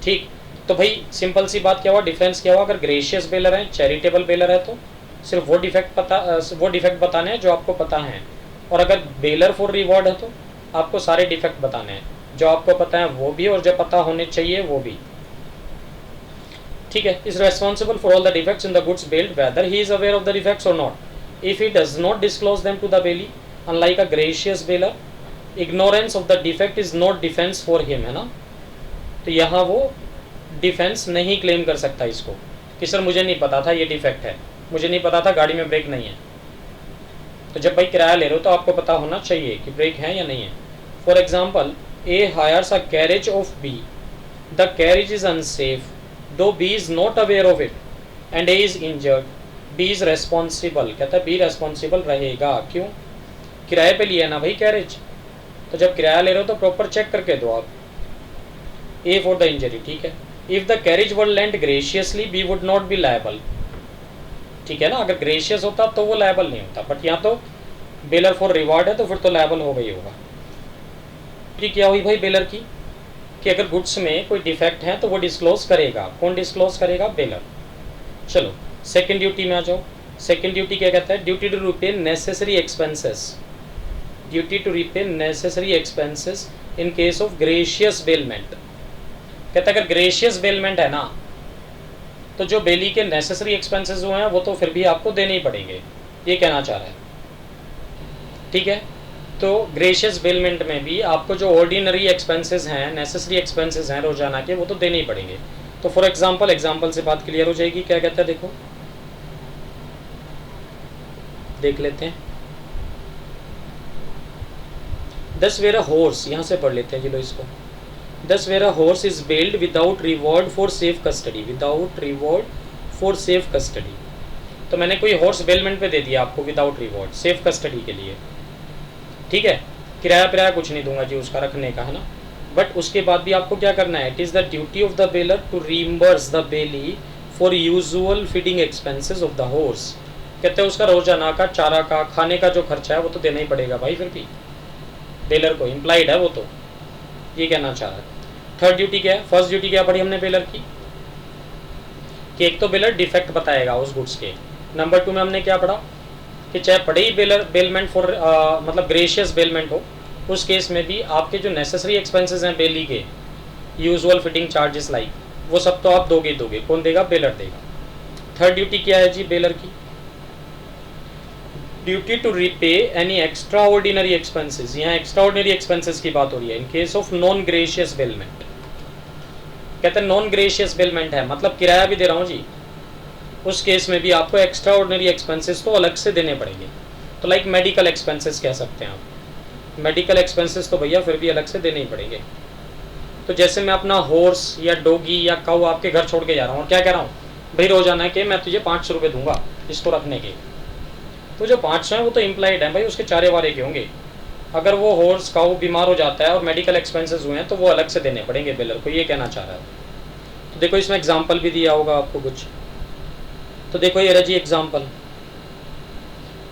ठीक। तो भाई सिंपल सी बात क्या हुआ, डिफरेंस क्या हुआ, अगर ग्रेशियस बेलर है चैरिटेबल बेलर है तो सिर्फ वो डिफेक्ट बताने हैं जो आपको पता है, और अगर बेलर फॉर रिवॉर्ड है तो आपको सारे डिफेक्ट बताने हैं, जो आपको पता है वो भी और जो पता होने चाहिए वो भी, ठीक है। Is responsible for all the defects in the goods bailed whether he is aware of the defects और not. If he does not disclose them to the bailee unlike a gratuitous bailor, ignorance of the defect is not defence for him, है ना। तो यहाँ वो defence नहीं claim कर सकता इसको कि सर मुझे नहीं पता था ये डिफेक्ट है, मुझे नहीं पता था गाड़ी में ब्रेक नहीं है। तो जब भाई किराया ले रहे हो तो आपको पता होना चाहिए कि ब्रेक है या नहीं है। For example, A hires a carriage of B, the carriage is unsafe though B is not aware of it and A is injured, B is responsible. कहता है बी रेस्पॉन्सिबल रहेगा, क्यों, किराए पे लिया है ना भाई कैरेज, तो जब किराया ले रहे हो तो प्रॉपर चेक करके दो आप। ए फॉर द इंजरी, ठीक है। If the carriage were lent graciously B would not be liable, ठीक है ना। अगर ग्रेशियस होता तो वो लायबल नहीं होता, बट यहाँ तो बेलर फॉर रिवॉर्ड है तो फिर तो लायबल हो गई होगा। ठीक, क्या हुई भाई बेलर की, कि अगर गुड्स में कोई डिफेक्ट है तो वो डिस्क्लोज करेगा। कौन डिस्क्लोज करेगा, बेलर। चलो सेकंड ड्यूटी में आ जाओ। सेकंड ड्यूटी क्या कहता है, duty to repay necessary expenses, duty to repay necessary expenses in case of gracious bailment. कहता है अगर ग्रेशियस बेलमेंट है ना तो जो बेली के नेसेसरी एक्सपेंसेस हुए हैं वो तो फिर भी आपको देने ही पड़ेंगे, ये कहना चाह रहा है, ठीक है। तो ग्रेशियस बेलमेंट में भी आपको जो ऑर्डिनरी एक्सपेंसेस हैं, नेसेसरी एक्सपेंसेस हैं रोजाना के, वो तो देने ही पड़ेंगे। तो फॉर एग्जांपल से बात क्लियर हो जाएगी। क्या कहता है देखो, देख लेते हैं। 10 वेर अ हॉर्स, यहाँ से पढ़ लेते हैं चलो इसको। 10 where a horse is bailed without reward for safe custody, without reward for safe custody. तो मैंने कोई हॉर्स बेलमेंट पे दे दिया आपको विदाउट रिवॉर्ड, सेफ कस्टडी के लिए, ठीक है। किराया कुछ नहीं दूंगा जी उसका रखने का, है ना। बट उसके बाद भी आपको क्या करना है, it is the duty of the bailor to reimburse the bailee for usual feeding expenses of the horse. कहते हैं उसका रोजाना का चारा का खाने का जो खर्चा है वो तो देना ही पड़ेगा भाई, फिर भी बेलर को इम्प्लाइड है वो, तो ये कहना चाह रहा है। थर्ड ड्यूटी क्या है, फर्स्ट ड्यूटी क्या पढ़ी हमने बेलर की, कि एक तो बेलर डिफेक्ट बताएगा उस गुड्स के। नंबर 2 में हमने क्या पढ़ा कि चाहे पढ़े ही बेलमेंट फॉर मतलब ग्रेशियस बेलमेंट हो, उस केस में भी आपके जो नेसेसरी एक्सपेंसेस हैं बेली के, यूजुअल फिटिंग चार्जेस लाइक, वो सब तो आप दोगे दोगे। कौन देगा, बेलर देगा। थर्ड ड्यूटी क्या है जी बेलर की, duty to repay any extraordinary expenses. यहाँ एक्स्ट्रा ऑर्डिनरी एक्सपेंसेस की बात हो रही है in case of non gracious bailment. कहते हैं नॉन ग्रेशियस बेलमेंट है मतलब किराया भी दे रहा हूँ जी, उस केस में भी आपको एक्स्ट्रा ऑर्डिनरी एक्सपेंसेस तो अलग से देने पड़ेंगे। तो लाइक मेडिकल एक्सपेंसेस कह सकते हैं आप, मेडिकल एक्सपेंसेस तो भैया फिर भी अलग से देने ही पड़ेंगे। तो जैसे मैं अपना हॉर्स या डॉगी या काऊ आपके घर छोड़ के जा रहा हूँ और क्या कह रहा हूँ, भाई रोजाना के मैं तुझे 500 रुपये दूंगा इसको रखने के, तो जो 500 हैं वो तो इम्प्लाइड है भाई, उसके चारे वारे के होंगे। अगर वो हॉर्स काऊ बीमार हो जाता है और मेडिकल एक्सपेंसेस हुए हैं तो वो अलग से देने पड़ेंगे बेलर को, ये कहना चाह रहा है। तो देखो इसमें एग्जाम्पल भी दिया होगा आपको कुछ, तो देखो ये रहा जी example,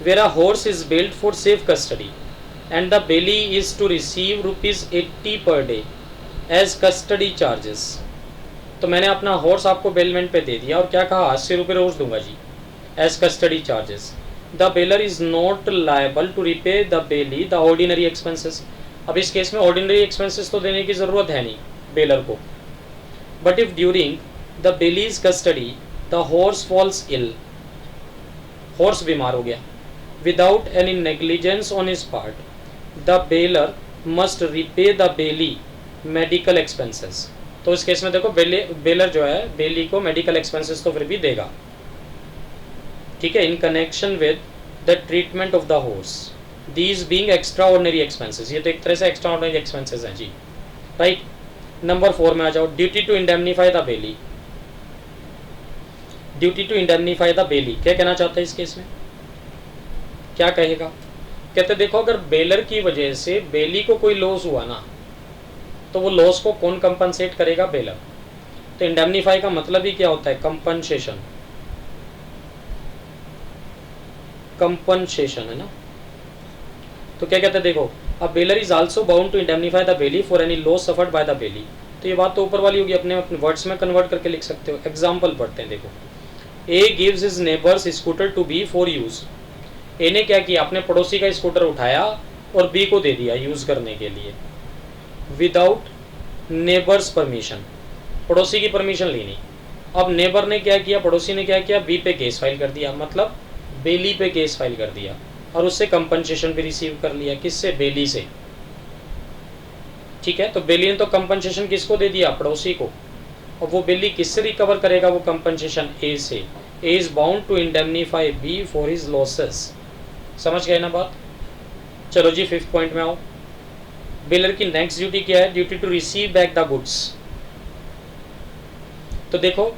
where a horse is bailed for safe custody and the bailee is to receive ₹80 per day as custody charges. तो मैंने अपना हॉर्स आपको बेलमेंट पे दे दिया और क्या कहा, 80 रुपये रोज दूंगा जी as custody charges. The bailor is not liable to repay the bailee the ordinary expenses. अब इस केस में ऑर्डिनरी एक्सपेंसेस तो देने की जरूरत है नहीं बेलर को, but if during the bailee's custody the horse falls ill, horse बीमार हो गया, without any negligence on his part the bailor must repay the bailee medical expenses. तो इस केस में देखो बेलर जो है बेली को मेडिकल एक्सपेंसेस तो फिर भी देगा, ठीक है, in connection with the treatment of the horse, these being extra ordinary expenses. ये तो एक तरह से एक्स्ट्रा ऑर्डिनरी एक्सपेंसेस हैं जी, राइट। नंबर 4 में आ जाओ, duty to indemnify the bailee. Duty to indemnify the bailee क्या कहना चाहता है इस केस में, क्या कहेगा, कहते देखो अगर बेलर की वजह से बेली को कोई लॉस हुआ ना, तो वो लॉस को कौन कंपनसेट करेगा, बेलर। तो इंडेमनीफाई का मतलब ही क्या होता है, कंपनसेशन, कंपनसेशन है ना। तो क्या कहते हैं देखो, a bailor is also bound to indemnify the bailee for any loss suffered by the bailee. तो ये बात तो ऊपर वाली होगी, अपने अपने वर्ड्स में कन्वर्ट करके लिख सकते हो। एग्जाम्पल पढ़ते हैं, देखो, A gives his neighbours scooter to B for use. A ने क्या किया, अपने पड़ोसी का स्कूटर उठाया और बी को दे दिया यूज करने के लिए, विदाउट नेबर्स परमिशन, पड़ोसी की परमिशन ली नहीं। अब नेबर ने क्या किया, पड़ोसी ने क्या किया, बी पे केस फाइल कर दिया, मतलब बेली पे केस फाइल कर दिया और उससे कंपनसेशन भी रिसीव कर लिया, किससे, बेली से, ठीक है। तो बेली ने तो कंपनसेशन किसको दे दिया, पड़ोसी को, और वो बेली किससे रिकवर करेगा वो कंपनसेशन, ए से। A is bound to indemnify B for his losses. समझ गए ना बात। चलो जी 5th पॉइंट में आओ, बेलर की नेक्स्ट ड्यूटी क्या है, duty to receive back the goods. तो देखो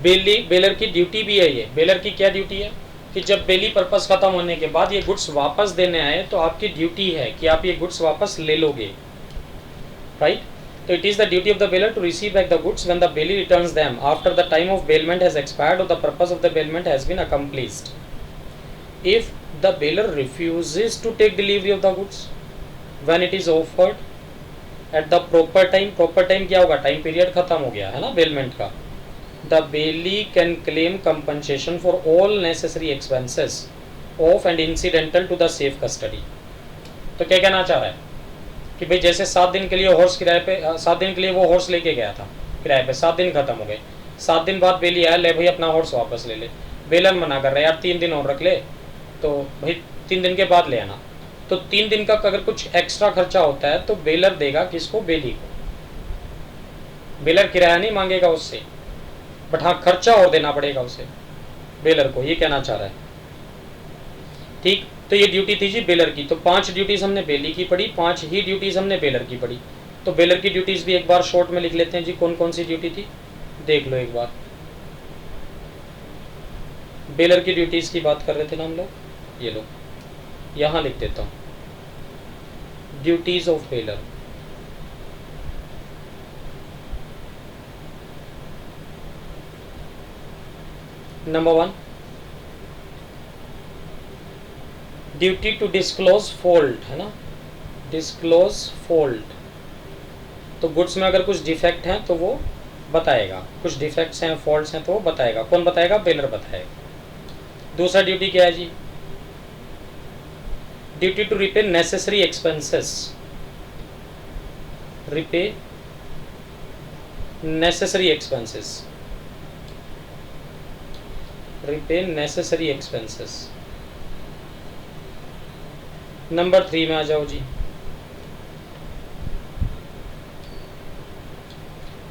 बेलर की ड्यूटी भी है, ये बेलर की क्या ड्यूटी है कि जब बेली पर्पस खत्म होने के बाद ये गुड्स वापस देने आए तो आपकी ड्यूटी है कि आप ये गुड्स वापस ले लोगे, राइट। तो it is the duty of the bailor to receive back the goods when the bailee returns them after the time of bailment has expired और the purpose of the bailment has been accomplished. If the bailor refuses to take delivery of the goods when it is offered at the proper time, proper time क्या होगा, time period खत्म हो गया है ना bailment का, the bailee can claim compensation for all necessary expenses of and incidental to the safe custody. तो क्या कहना चाह रहा है कि भाई जैसे 7 दिन के लिए हॉर्स किराए पे, 7 दिन के लिए वो हॉर्स लेके गया था किराए पे, 7 दिन खत्म हो गए, 7 दिन बाद बेली आया, ले भाई अपना हॉर्स वापस ले ले। बेलर मना कर रहा है, यार 3 दिन और रख ले, तो भाई 3 दिन के बाद ले आना। तो 3 दिन का अगर कुछ एक्स्ट्रा खर्चा होता है तो बेलर देगा किसको, बेली को। बेलर किराया नहीं मांगेगा उससे, बट हाँ खर्चा और देना पड़ेगा उसे, बेलर को, ये कहना चाह रहा है, ठीक। तो ये ड्यूटी थी जी बेलर की। तो 5 ड्यूटीज हमने बेली की पढ़ी, 5 ही ड्यूटीज हमने बेलर की पढ़ी। तो बेलर की ड्यूटीज भी एक बार शॉर्ट में लिख लेते हैं जी, कौन कौन सी ड्यूटी थी देख लो एक बार। बेलर की ड्यूटीज की बात कर रहे थे ना हम लोग, ये लो यहाँ लिख देता हूँ, duties of bailor. Number 1, duty to disclose fault, है ना, डिस्क्लोज फॉल्ट। तो गुड्स में अगर कुछ डिफेक्ट हैं तो वो बताएगा, कुछ डिफेक्ट्स हैं, फॉल्ट्स हैं तो वो बताएगा। कौन बताएगा, बेलर बताएगा। दूसरा ड्यूटी क्या है जी, duty to repay necessary expenses, repay necessary expenses, repay necessary expenses. Number 3 में आ जाओ जी,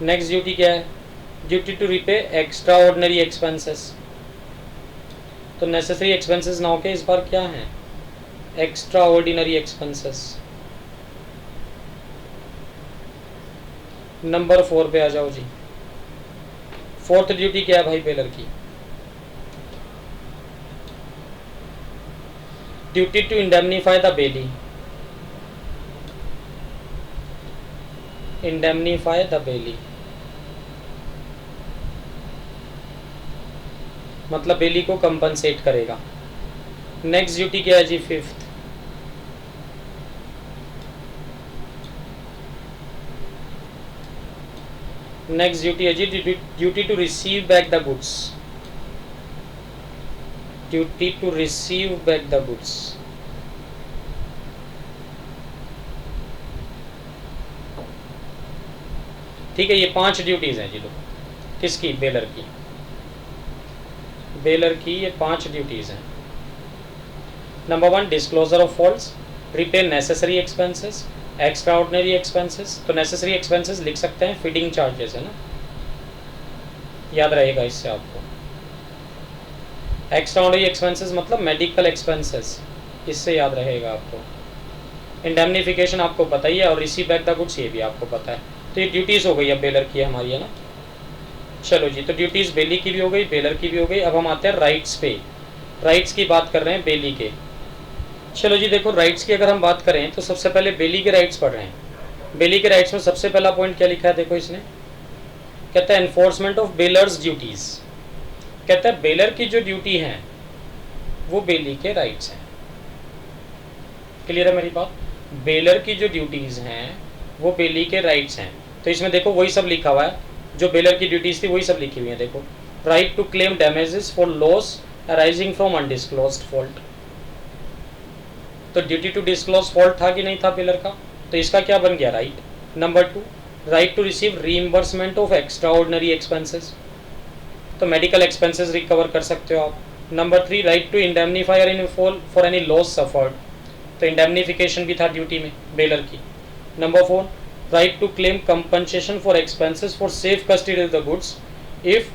नेक्स्ट ड्यूटी क्या है, duty to repay extraordinary expenses. तो नेसेसरी एक्सपेंसेस ना होके इस बार क्या है, एक्स्ट्रा ऑर्डिनरी एक्सपेंसेस। नंबर 4 पे आ जाओ जी, 4th ड्यूटी क्या है भाई बेलर की, duty to indemnify the bailee, indemnify the bailee. मतलब बेली को कंपनसेट करेगा। नेक्स्ट ड्यूटी क्या है जी, फिफ्थ, नेक्स्ट ड्यूटी है जी duty to receive back the goods, duty to receive back the goods. ठीक है, ये 5 ड्यूटीज हैं जी लोग, किसकी, बेलर की, बेलर की ये 5 ड्यूटीज हैं। Number 1 disclosure of faults, repair necessary expenses, extra ordinary expenses. तो नेसेसरी एक्सपेंसेस लिख सकते हैं, फीडिंग चार्जेस है ना, याद रहेगा इससे आपको। एक्स्ट्रा ऑर्डिनरी एक्सपेंसेस मतलब मेडिकल एक्सपेंसेस, इससे याद रहेगा आपको। इंडेमनिफिकेशन आपको पता ही है, और रिसीव बैक द गुड्स ये भी आपको पता है। तो ये ड्यूटीज़ हो गई अब बेलर की हमारी, है ना। चलो जी, तो ड्यूटीज़ बेली की भी हो गई, बेलर की भी हो गई। अब हम आते हैं राइट्स पे, राइट्स की बात कर रहे हैं बेली के। चलो जी देखो, राइट्स की अगर हम बात करें तो सबसे पहले बेली के राइट्स पढ़ रहे हैं। बेली के राइट्स में सबसे पहला पॉइंट क्या लिखा है, देखो इसने, कहता है एनफोर्समेंट ऑफ बेलर्स ड्यूटीज़। कहता है बेलर की जो ड्यूटी हैं वो बेली के राइट्स हैं। क्लियर है मेरी बात, बेलर की जो ड्यूटीज़ हैं वो बेली के राइट्स हैं। तो इसमें देखो वही सब लिखा हुआ है, जो बेलर की ड्यूटीज़ थी वही सब लिखी हुई है। देखो, right to claim damages for loss arising from undisclosed fault. तो ड्यूटी टू डिस्क्लोज फॉल्ट था कि नहीं था बेलर का, तो इसका क्या बन गया, right. Number 2 right to receive reimbursement of extraordinary expenses, तो मेडिकल एक्सपेंसेस रिकवर कर सकते हो आप। Number 3 right to indemnifier in full for any loss suffered, तो इंडेमनिफिकेशन भी था ड्यूटी में बेलर की। Number 4 right to claim compensation for expenses for safe custody of the goods if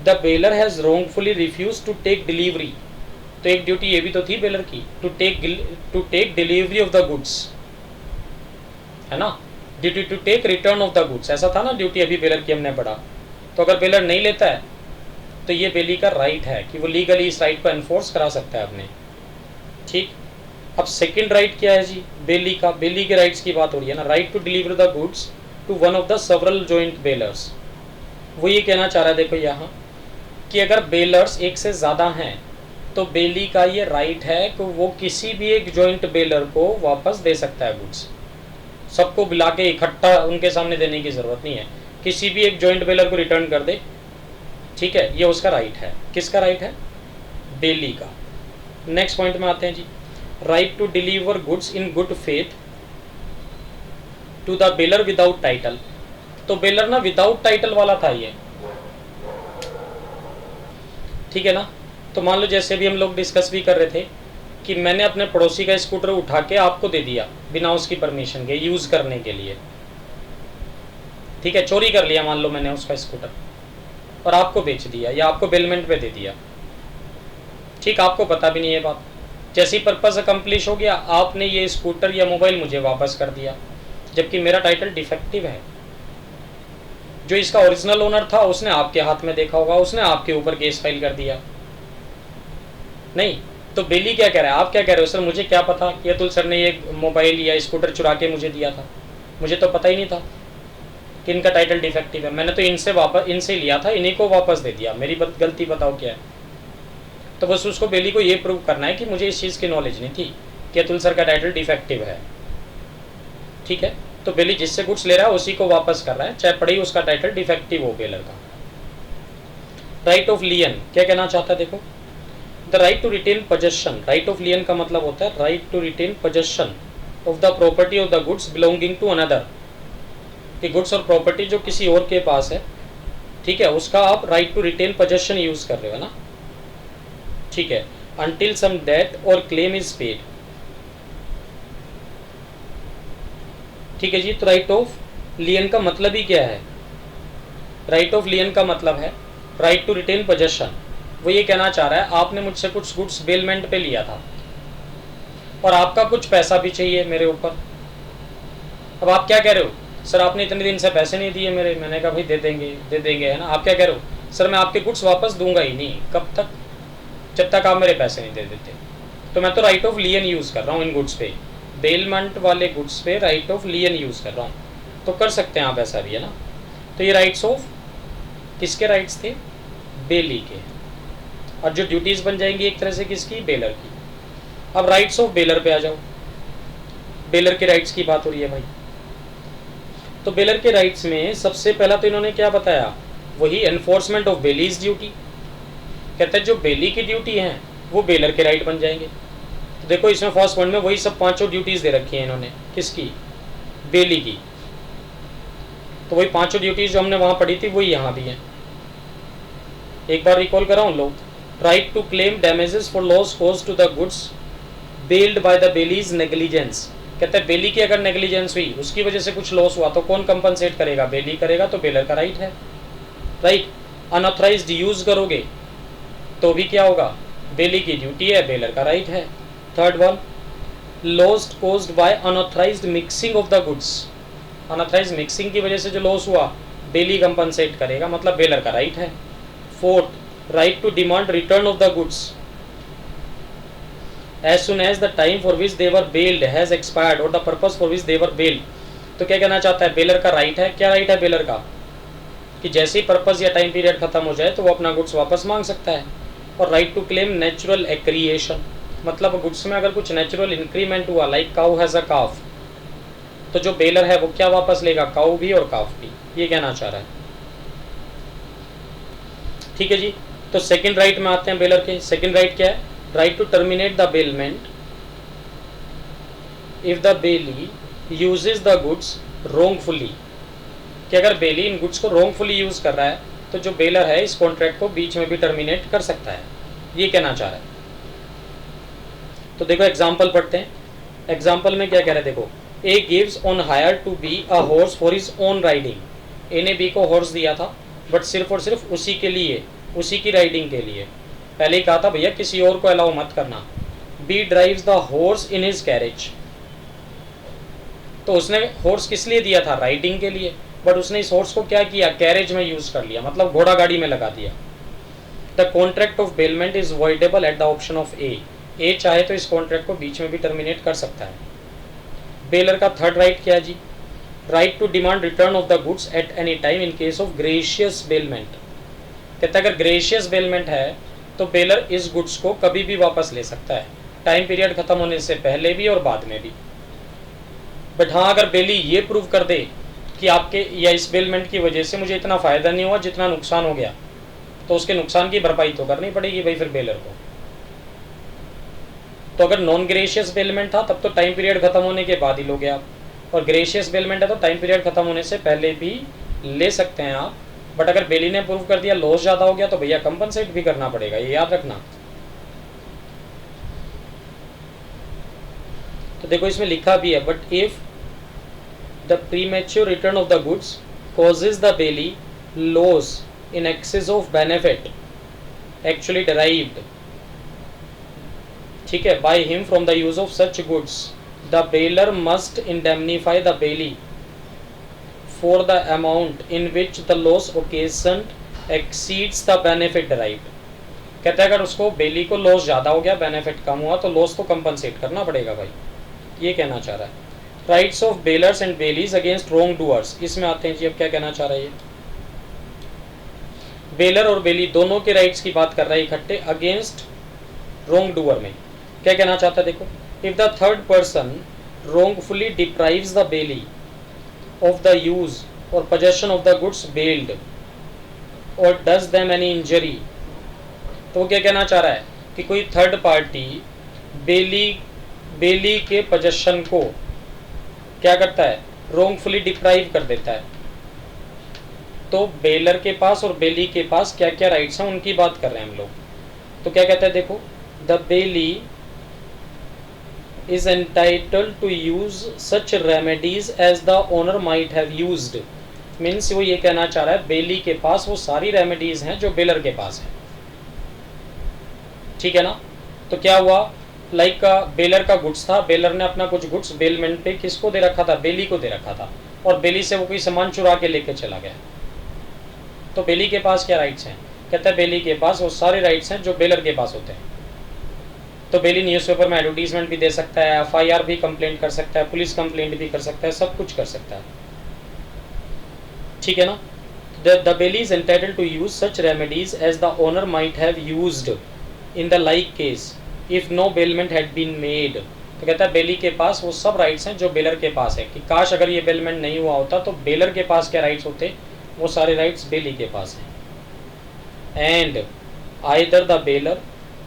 the bailor has wrongfully refuse to take delivery. तो एक duty ये भी तो थी बेलर की, to take delivery of the goods, है ना। Duty to take return of the goods, ऐसा था ना ड्यूटी अभी बेलर की हमने पढ़ा। तो अगर बेलर नहीं लेता है तो ये बेली का राइट है कि वो लीगली इस राइट को एनफोर्स करा सकता है अपने। ठीक, अब सेकंड राइट क्या है जी बेली का, बेली के राइट्स की बात हो रही है ना। Right to deliver the goods to one of the several joint bailors, वो ये कहना चाह रहा है देखो यहाँ कि अगर बेलर्स एक से ज़्यादा हैं तो बेली का ये राइट है कि वो किसी भी एक जॉइंट बेलर को वापस दे सकता है गुड्स। सबको बुला के इकट्ठा उनके सामने देने की ज़रूरत नहीं है, किसी भी एक जॉइंट बेलर को रिटर्न कर दे, ठीक है, ये उसका राइट है। किसका राइट है, बेली का। नेक्स्ट पॉइंट में आते हैं जी, right to deliver goods in good faith to the bailor without title. तो बेलर ना विदाउट टाइटल वाला था ये, ठीक है ना। तो मान लो जैसे भी हम लोग डिस्कस भी कर रहे थे कि मैंने अपने पड़ोसी का स्कूटर उठा के आपको दे दिया बिना उसकी परमिशन के यूज़ करने के लिए, ठीक है, चोरी कर लिया मान लो मैंने उसका स्कूटर और आपको बेच दिया या आपको बेलमेंट पे दे दिया, ठीक, आपको पता भी नहीं है बात। जैसी पर्पस अकम्प्लिश हो गया, आपने ये स्कूटर या मोबाइल मुझे वापस कर दिया, जबकि मेरा टाइटल डिफेक्टिव है। जो इसका ओरिजिनल ओनर था उसने आपके हाथ में देखा होगा, उसने आपके ऊपर केस फाइल कर दिया। नहीं, तो बेली क्या कह रहा है, आप क्या कह रहे हो, सर मुझे क्या पता कि अतुल सर ने ये मोबाइल या स्कूटर चुरा के मुझे दिया था, मुझे तो पता ही नहीं था कि इनका टाइटल डिफेक्टिव है, मैंने तो इनसे लिया था, इन्हीं को वापस दे दिया, मेरी गलती बताओ क्या है। तो बस उसको बेली को ये प्रूव करना है कि मुझे इस चीज़ की नॉलेज नहीं थी कि अतुल सर का टाइटल डिफेक्टिव है, ठीक है। तो बेली जिससे गुड्स ले रहा है उसी को वापस कर रहा है, चाहे पढ़ी उसका टाइटल डिफेक्टिव हो बेलर का। राइट ऑफ लियन क्या कहना चाहता है, देखो, the right to retain possession. Right of lien का मतलब होता है right to retain possession of the property of the goods belonging to another, कि गुड्स और प्रॉपर्टी जो किसी और के पास है, ठीक है, उसका आप right to retain possession use कर रहे हो ना, ठीक है, until some debt और claim is paid, ठीक है जी। तो राइट ऑफ लियन का मतलब ही क्या है, राइट ऑफ लियन का मतलब है राइट टू रिटेन पोजेशन। वो ये कहना चाह रहा है आपने मुझसे कुछ गुड्स बेलमेंट पे लिया था और आपका कुछ पैसा भी चाहिए मेरे ऊपर। अब आप क्या कह रहे हो, सर आपने इतने दिन से पैसे नहीं दिए मेरे, मैंने कहा भाई दे देंगे, है ना। आप क्या कह रहे हो, सर मैं आपके गुड्स वापस दूंगा ही नहीं, कब तक, जब तक आप मेरे पैसे नहीं दे देते। तो मैं तो राइट ऑफ लियन यूज़ कर रहा हूँ इन गुड्स पे, बेलमेंट वाले गुड्स पे राइट ऑफ लियन यूज़ कर रहा हूँ, तो कर सकते हैं आप ऐसा भी, है ना। तो ये राइट्स ऑफ किसके राइट्स थे, बेली के, और जो ड्यूटीज बन जाएंगी एक तरह से किसकी, बेलर की। अब राइट्स ऑफ बेलर पे आ जाओ। बेलर के राइट्स की बात हो रही है भाई। तो बेलर के राइट्स में सबसे पहला तो इन्होंने क्या बताया, वही एनफोर्समेंट ऑफ बेलीज ड्यूटी। कहते हैं जो बेली की ड्यूटी है वो बेलर के राइट बन जाएंगे। तो देखो इसमें फर्स्ट पॉइंट में वही सब पांचों ड्यूटीज दे रखी हैं इन्होंने, किसकी, बेली की। तो वही पांचों ड्यूटीज जो हमने वहां पढ़ी थी वही यहाँ भी हैं। एक बार रिकॉल कराऊं लो। Right to claim damages for loss cause to the goods bailed by the bailee's negligence. कहते हैं बेली की अगर नेग्लिजेंस हुई, उसकी वजह से कुछ लॉस हुआ, तो कौन कंपनसेट करेगा, बेली करेगा, तो बेलर का राइट है। राइट। अनऑथराइज्ड यूज करोगे तो भी क्या होगा, बेली की ड्यूटी है, बेलर का राइट है। Third one, lost caused by unauthorised mixing of the goods. Unauthorised mixing की वजह से जो लॉस हुआ बेली कंपनसेट करेगा, मतलब बेलर का राइट है। Fourth, right to demand return of the goods as soon as the time for which they were bailed has expired or the purpose for which they were bailed। तो क्या कहना चाहता है, baler का right है, क्या right है baler का, कि जैसे ही पर्पस या टाइम पीरियड खत्म हो जाए तो वो अपना गुड्स वापस मांग सकता है। और right to claim natural accretion, मतलब गुड्स में अगर कुछ नेचुरल इंक्रीमेंट हुआ, like cow has a calf, तो जो बेलर है वो क्या वापस लेगा, काउ भी और काफ भी, ये कहना चाह रहा है। ठीक है जी। तो सेकंड राइट में आते हैं बेलर के। सेकंड राइट क्या है, right to terminate the bailment if the bailey uses the goods wrongfully। कि अगर बेली इन गुड्स को wrongfully यूज कर रहा है तो जो बेलर है इस कॉन्ट्रैक्ट को बीच में भी टर्मिनेट कर सकता है, ये कहना चाह रहा है। तो देखो एग्जांपल पढ़ते हैं। एग्जांपल में क्या कह रहे हैं, देखो, A gives on hire to B a horse for his own riding. A ने बी को हॉर्स दिया था बट सिर्फ और सिर्फ उसी के लिए, उसी की राइडिंग के लिए। पहले ही कहा था भैया किसी और को अलाउ मत करना। B drives the horse in his carriage. तो उसने हॉर्स किस लिए दिया था, राइडिंग के लिए, बट उसने इस हॉर्स को क्या किया, कैरेज में यूज कर लिया, मतलब घोड़ा गाड़ी में लगा दिया। The contract of bailment is voidable at the option of A. A चाहे तो इस कॉन्ट्रैक्ट को बीच में भी टर्मिनेट कर सकता है। बेलर का थर्ड राइट क्या है जी, right to demand return of the goods at any time in case of gracious bailment. कहता है अगर ग्रेशियस बेलमेंट है तो बेलर इस गुड्स को कभी भी वापस ले सकता है, टाइम पीरियड खत्म होने से पहले भी और बाद में भी। बट हाँ, अगर बेली ये प्रूव कर दे कि आपके या इस बेलमेंट की वजह से मुझे इतना फ़ायदा नहीं हुआ जितना नुकसान हो गया, तो उसके नुकसान की भरपाई तो करनी पड़ेगी भाई फिर बेलर को। तो अगर नॉन ग्रेशियस बेलमेंट था तब तो टाइम पीरियड खत्म होने के बाद ही लोगे आप, और ग्रेशियस बेलमेंट है तो टाइम पीरियड खत्म होने से पहले भी ले सकते हैं आप। बट अगर बेली ने प्रूव कर दिया लॉस ज़्यादा हो गया तो भैया कंपनसेट भी करना पड़ेगा, ये याद रखना। तो देखो इसमें लिखा भी है, but if the premature return of the goods causes the belly loss in excess of benefit actually derived, ठीक है, by him from the use of such goods, the bailor must indemnify the Bailey for the amount in which the loss occasioned exceeds the benefit derived। कहते हैं अगर उसको बेली को loss ज़्यादा हो गया, बेनिफिट कम हुआ, तो लॉस तो कंपनसेट करना पड़ेगा भाई, ये कहना चाह रहा है। Rights of bailors and bailees against wrongdoers, इसमें आते हैं जी। अब क्या कहना चाह रहा है ये, बेलर और बेली दोनों के राइट्स की बात कर रहा है इकट्ठे, अगेंस्ट रॉन्ग डूअर में क्या कहना चाहता है, देखो, if the third person wrongfully deprives the bailey of the use or possession of the goods bailed or does them any injury। तो वो क्या कहना चाह रहा है कि कोई थर्ड पार्टी बेली के पोजेशन को क्या करता है, wrongfully डिप्राइव कर देता है। तो बेलर के पास और बेली के पास क्या क्या राइट्स हैं उनकी बात कर रहे हैं हम लोग। तो क्या कहता है, देखो, the belly is entitled to use such remedies as the owner might have used। Means वो ये कहना चाह रहा है बेली के पास वो सारी रेमेडीज हैं जो बेलर के पास है, ठीक है ना। तो क्या हुआ, लाइक बेलर का गुड्स था, बेलर ने अपना कुछ गुड्स बेलमेंट पे किसको दे रखा था, बेली को दे रखा था, और बेली से वो कोई सामान चुरा के लेके चला गया। तो बेली के पास क्या राइट्स हैं, कहता है बेली के पास वो सारे राइट्स हैं जो बेलर के पास होते हैं। तो बेली न्यूज़पेपर में एडवर्टीजमेंट भी दे सकता है, एफआईआर भी कंप्लेंट कर सकता है, पुलिस कंप्लेंट भी कर सकता है, सब कुछ कर सकता है, ठीक है ना। The belly is entitled to use such remedies as the owner might have used in the like case if no bailment had been made. तो कहता है बेली के पास वो सब राइट्स हैं जो बेलर के पास है, कि काश अगर ये बेलमेंट नहीं हुआ होता तो बेलर के पास क्या राइट्स होते, वो सारे राइट्स बेली के पास हैं. एंड आइदर द बेलर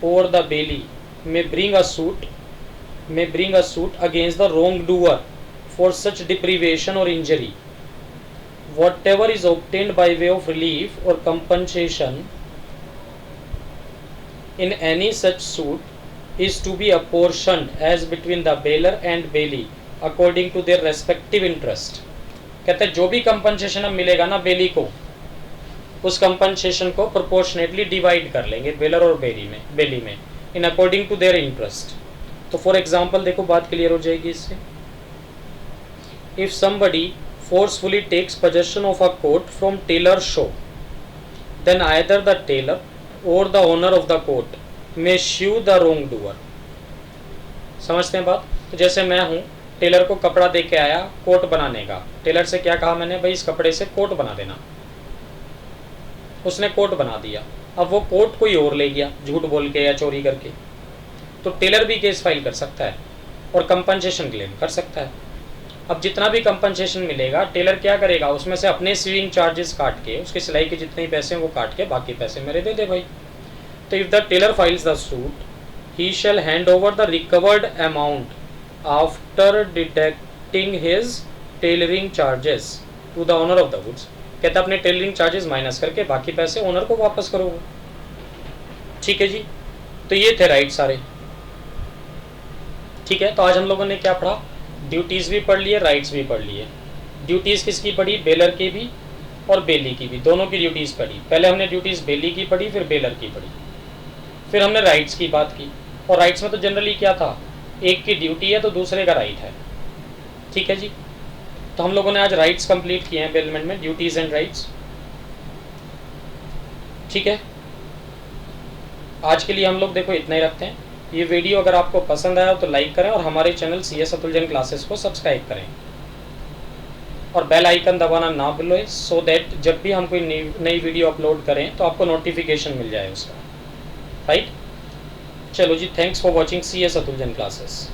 और the belly may bring a suit against the wrongdoer for such deprivation or injury. Whatever is obtained by way of relief or compensation in any such suit is to be apportioned as between the bailor and bailee according to their respective interest. कहते हैं जो भी compensation अब मिलेगा ना बेली को, उस compensation को प्रोपोर्शनेटली डिवाइड कर लेंगे बेलर और बेली में in according to their interest. तो फॉर एग्जाम्पल देखो बात क्लियर हो जाएगी इससे. If somebody forcefully takes possession of a coat from tailor's shop, then either the tailor or the owner of the coat may sue the wrongdoer. समझते हैं बात. तो जैसे मैं हूँ, टेलर को कपड़ा दे के आया कोट बनाने का. टेलर से क्या कहा मैंने, भाई इस कपड़े से कोट बना देना. उसने कोट बना दिया. अब वो कोट कोई और ले गया झूठ बोल के या चोरी करके, तो टेलर भी केस फाइल कर सकता है और कंपनसेशन क्लेम कर सकता है. अब जितना भी कंपनसेशन मिलेगा टेलर क्या करेगा, उसमें से अपने स्विंग चार्जेस काट के, उसके सिलाई के जितने पैसे हैं वो काट के बाकी पैसे मेरे दे दे भाई. तो if the tailor files the suit he shall hand over the recovered amount after deducting his tailoring charges to the owner of the goods. कहता अपने टेलरिंग चार्जेस माइनस करके बाकी पैसे ओनर को वापस करो. ठीक है जी. तो ये थे राइट सारे. ठीक है. तो आज हम लोगों ने क्या पढ़ा, ड्यूटीज़ भी पढ़ लिए, राइट्स भी पढ़ लिए. ड्यूटीज़ किसकी पढ़ी, बेलर की भी और बेली की भी, दोनों की ड्यूटीज़ पढ़ी. पहले हमने ड्यूटीज़ बेली की पढ़ी, फिर बेलर की पढ़ी, फिर हमने राइट्स की बात की. और राइट्स में तो जनरली क्या था, एक की ड्यूटी है तो दूसरे का राइट है. ठीक है जी. तो हम लोगों ने आज राइट्स कंप्लीट किए हैं बेलमेंट में, ड्यूटीज़ एंड राइट्स. ठीक है. आज के लिए हम लोग देखो इतना ही रखते हैं. ये वीडियो अगर आपको पसंद आया तो लाइक करें और हमारे channel CS Atul Jain classes को सब्सक्राइब करें और बेल आइकन दबाना ना भूलें, सो दैट जब भी हम कोई नई वीडियो अपलोड करें तो आपको नोटिफिकेशन मिल जाए उसका. राइट. चलो जी. Thanks for watching CS Atul Jain classes.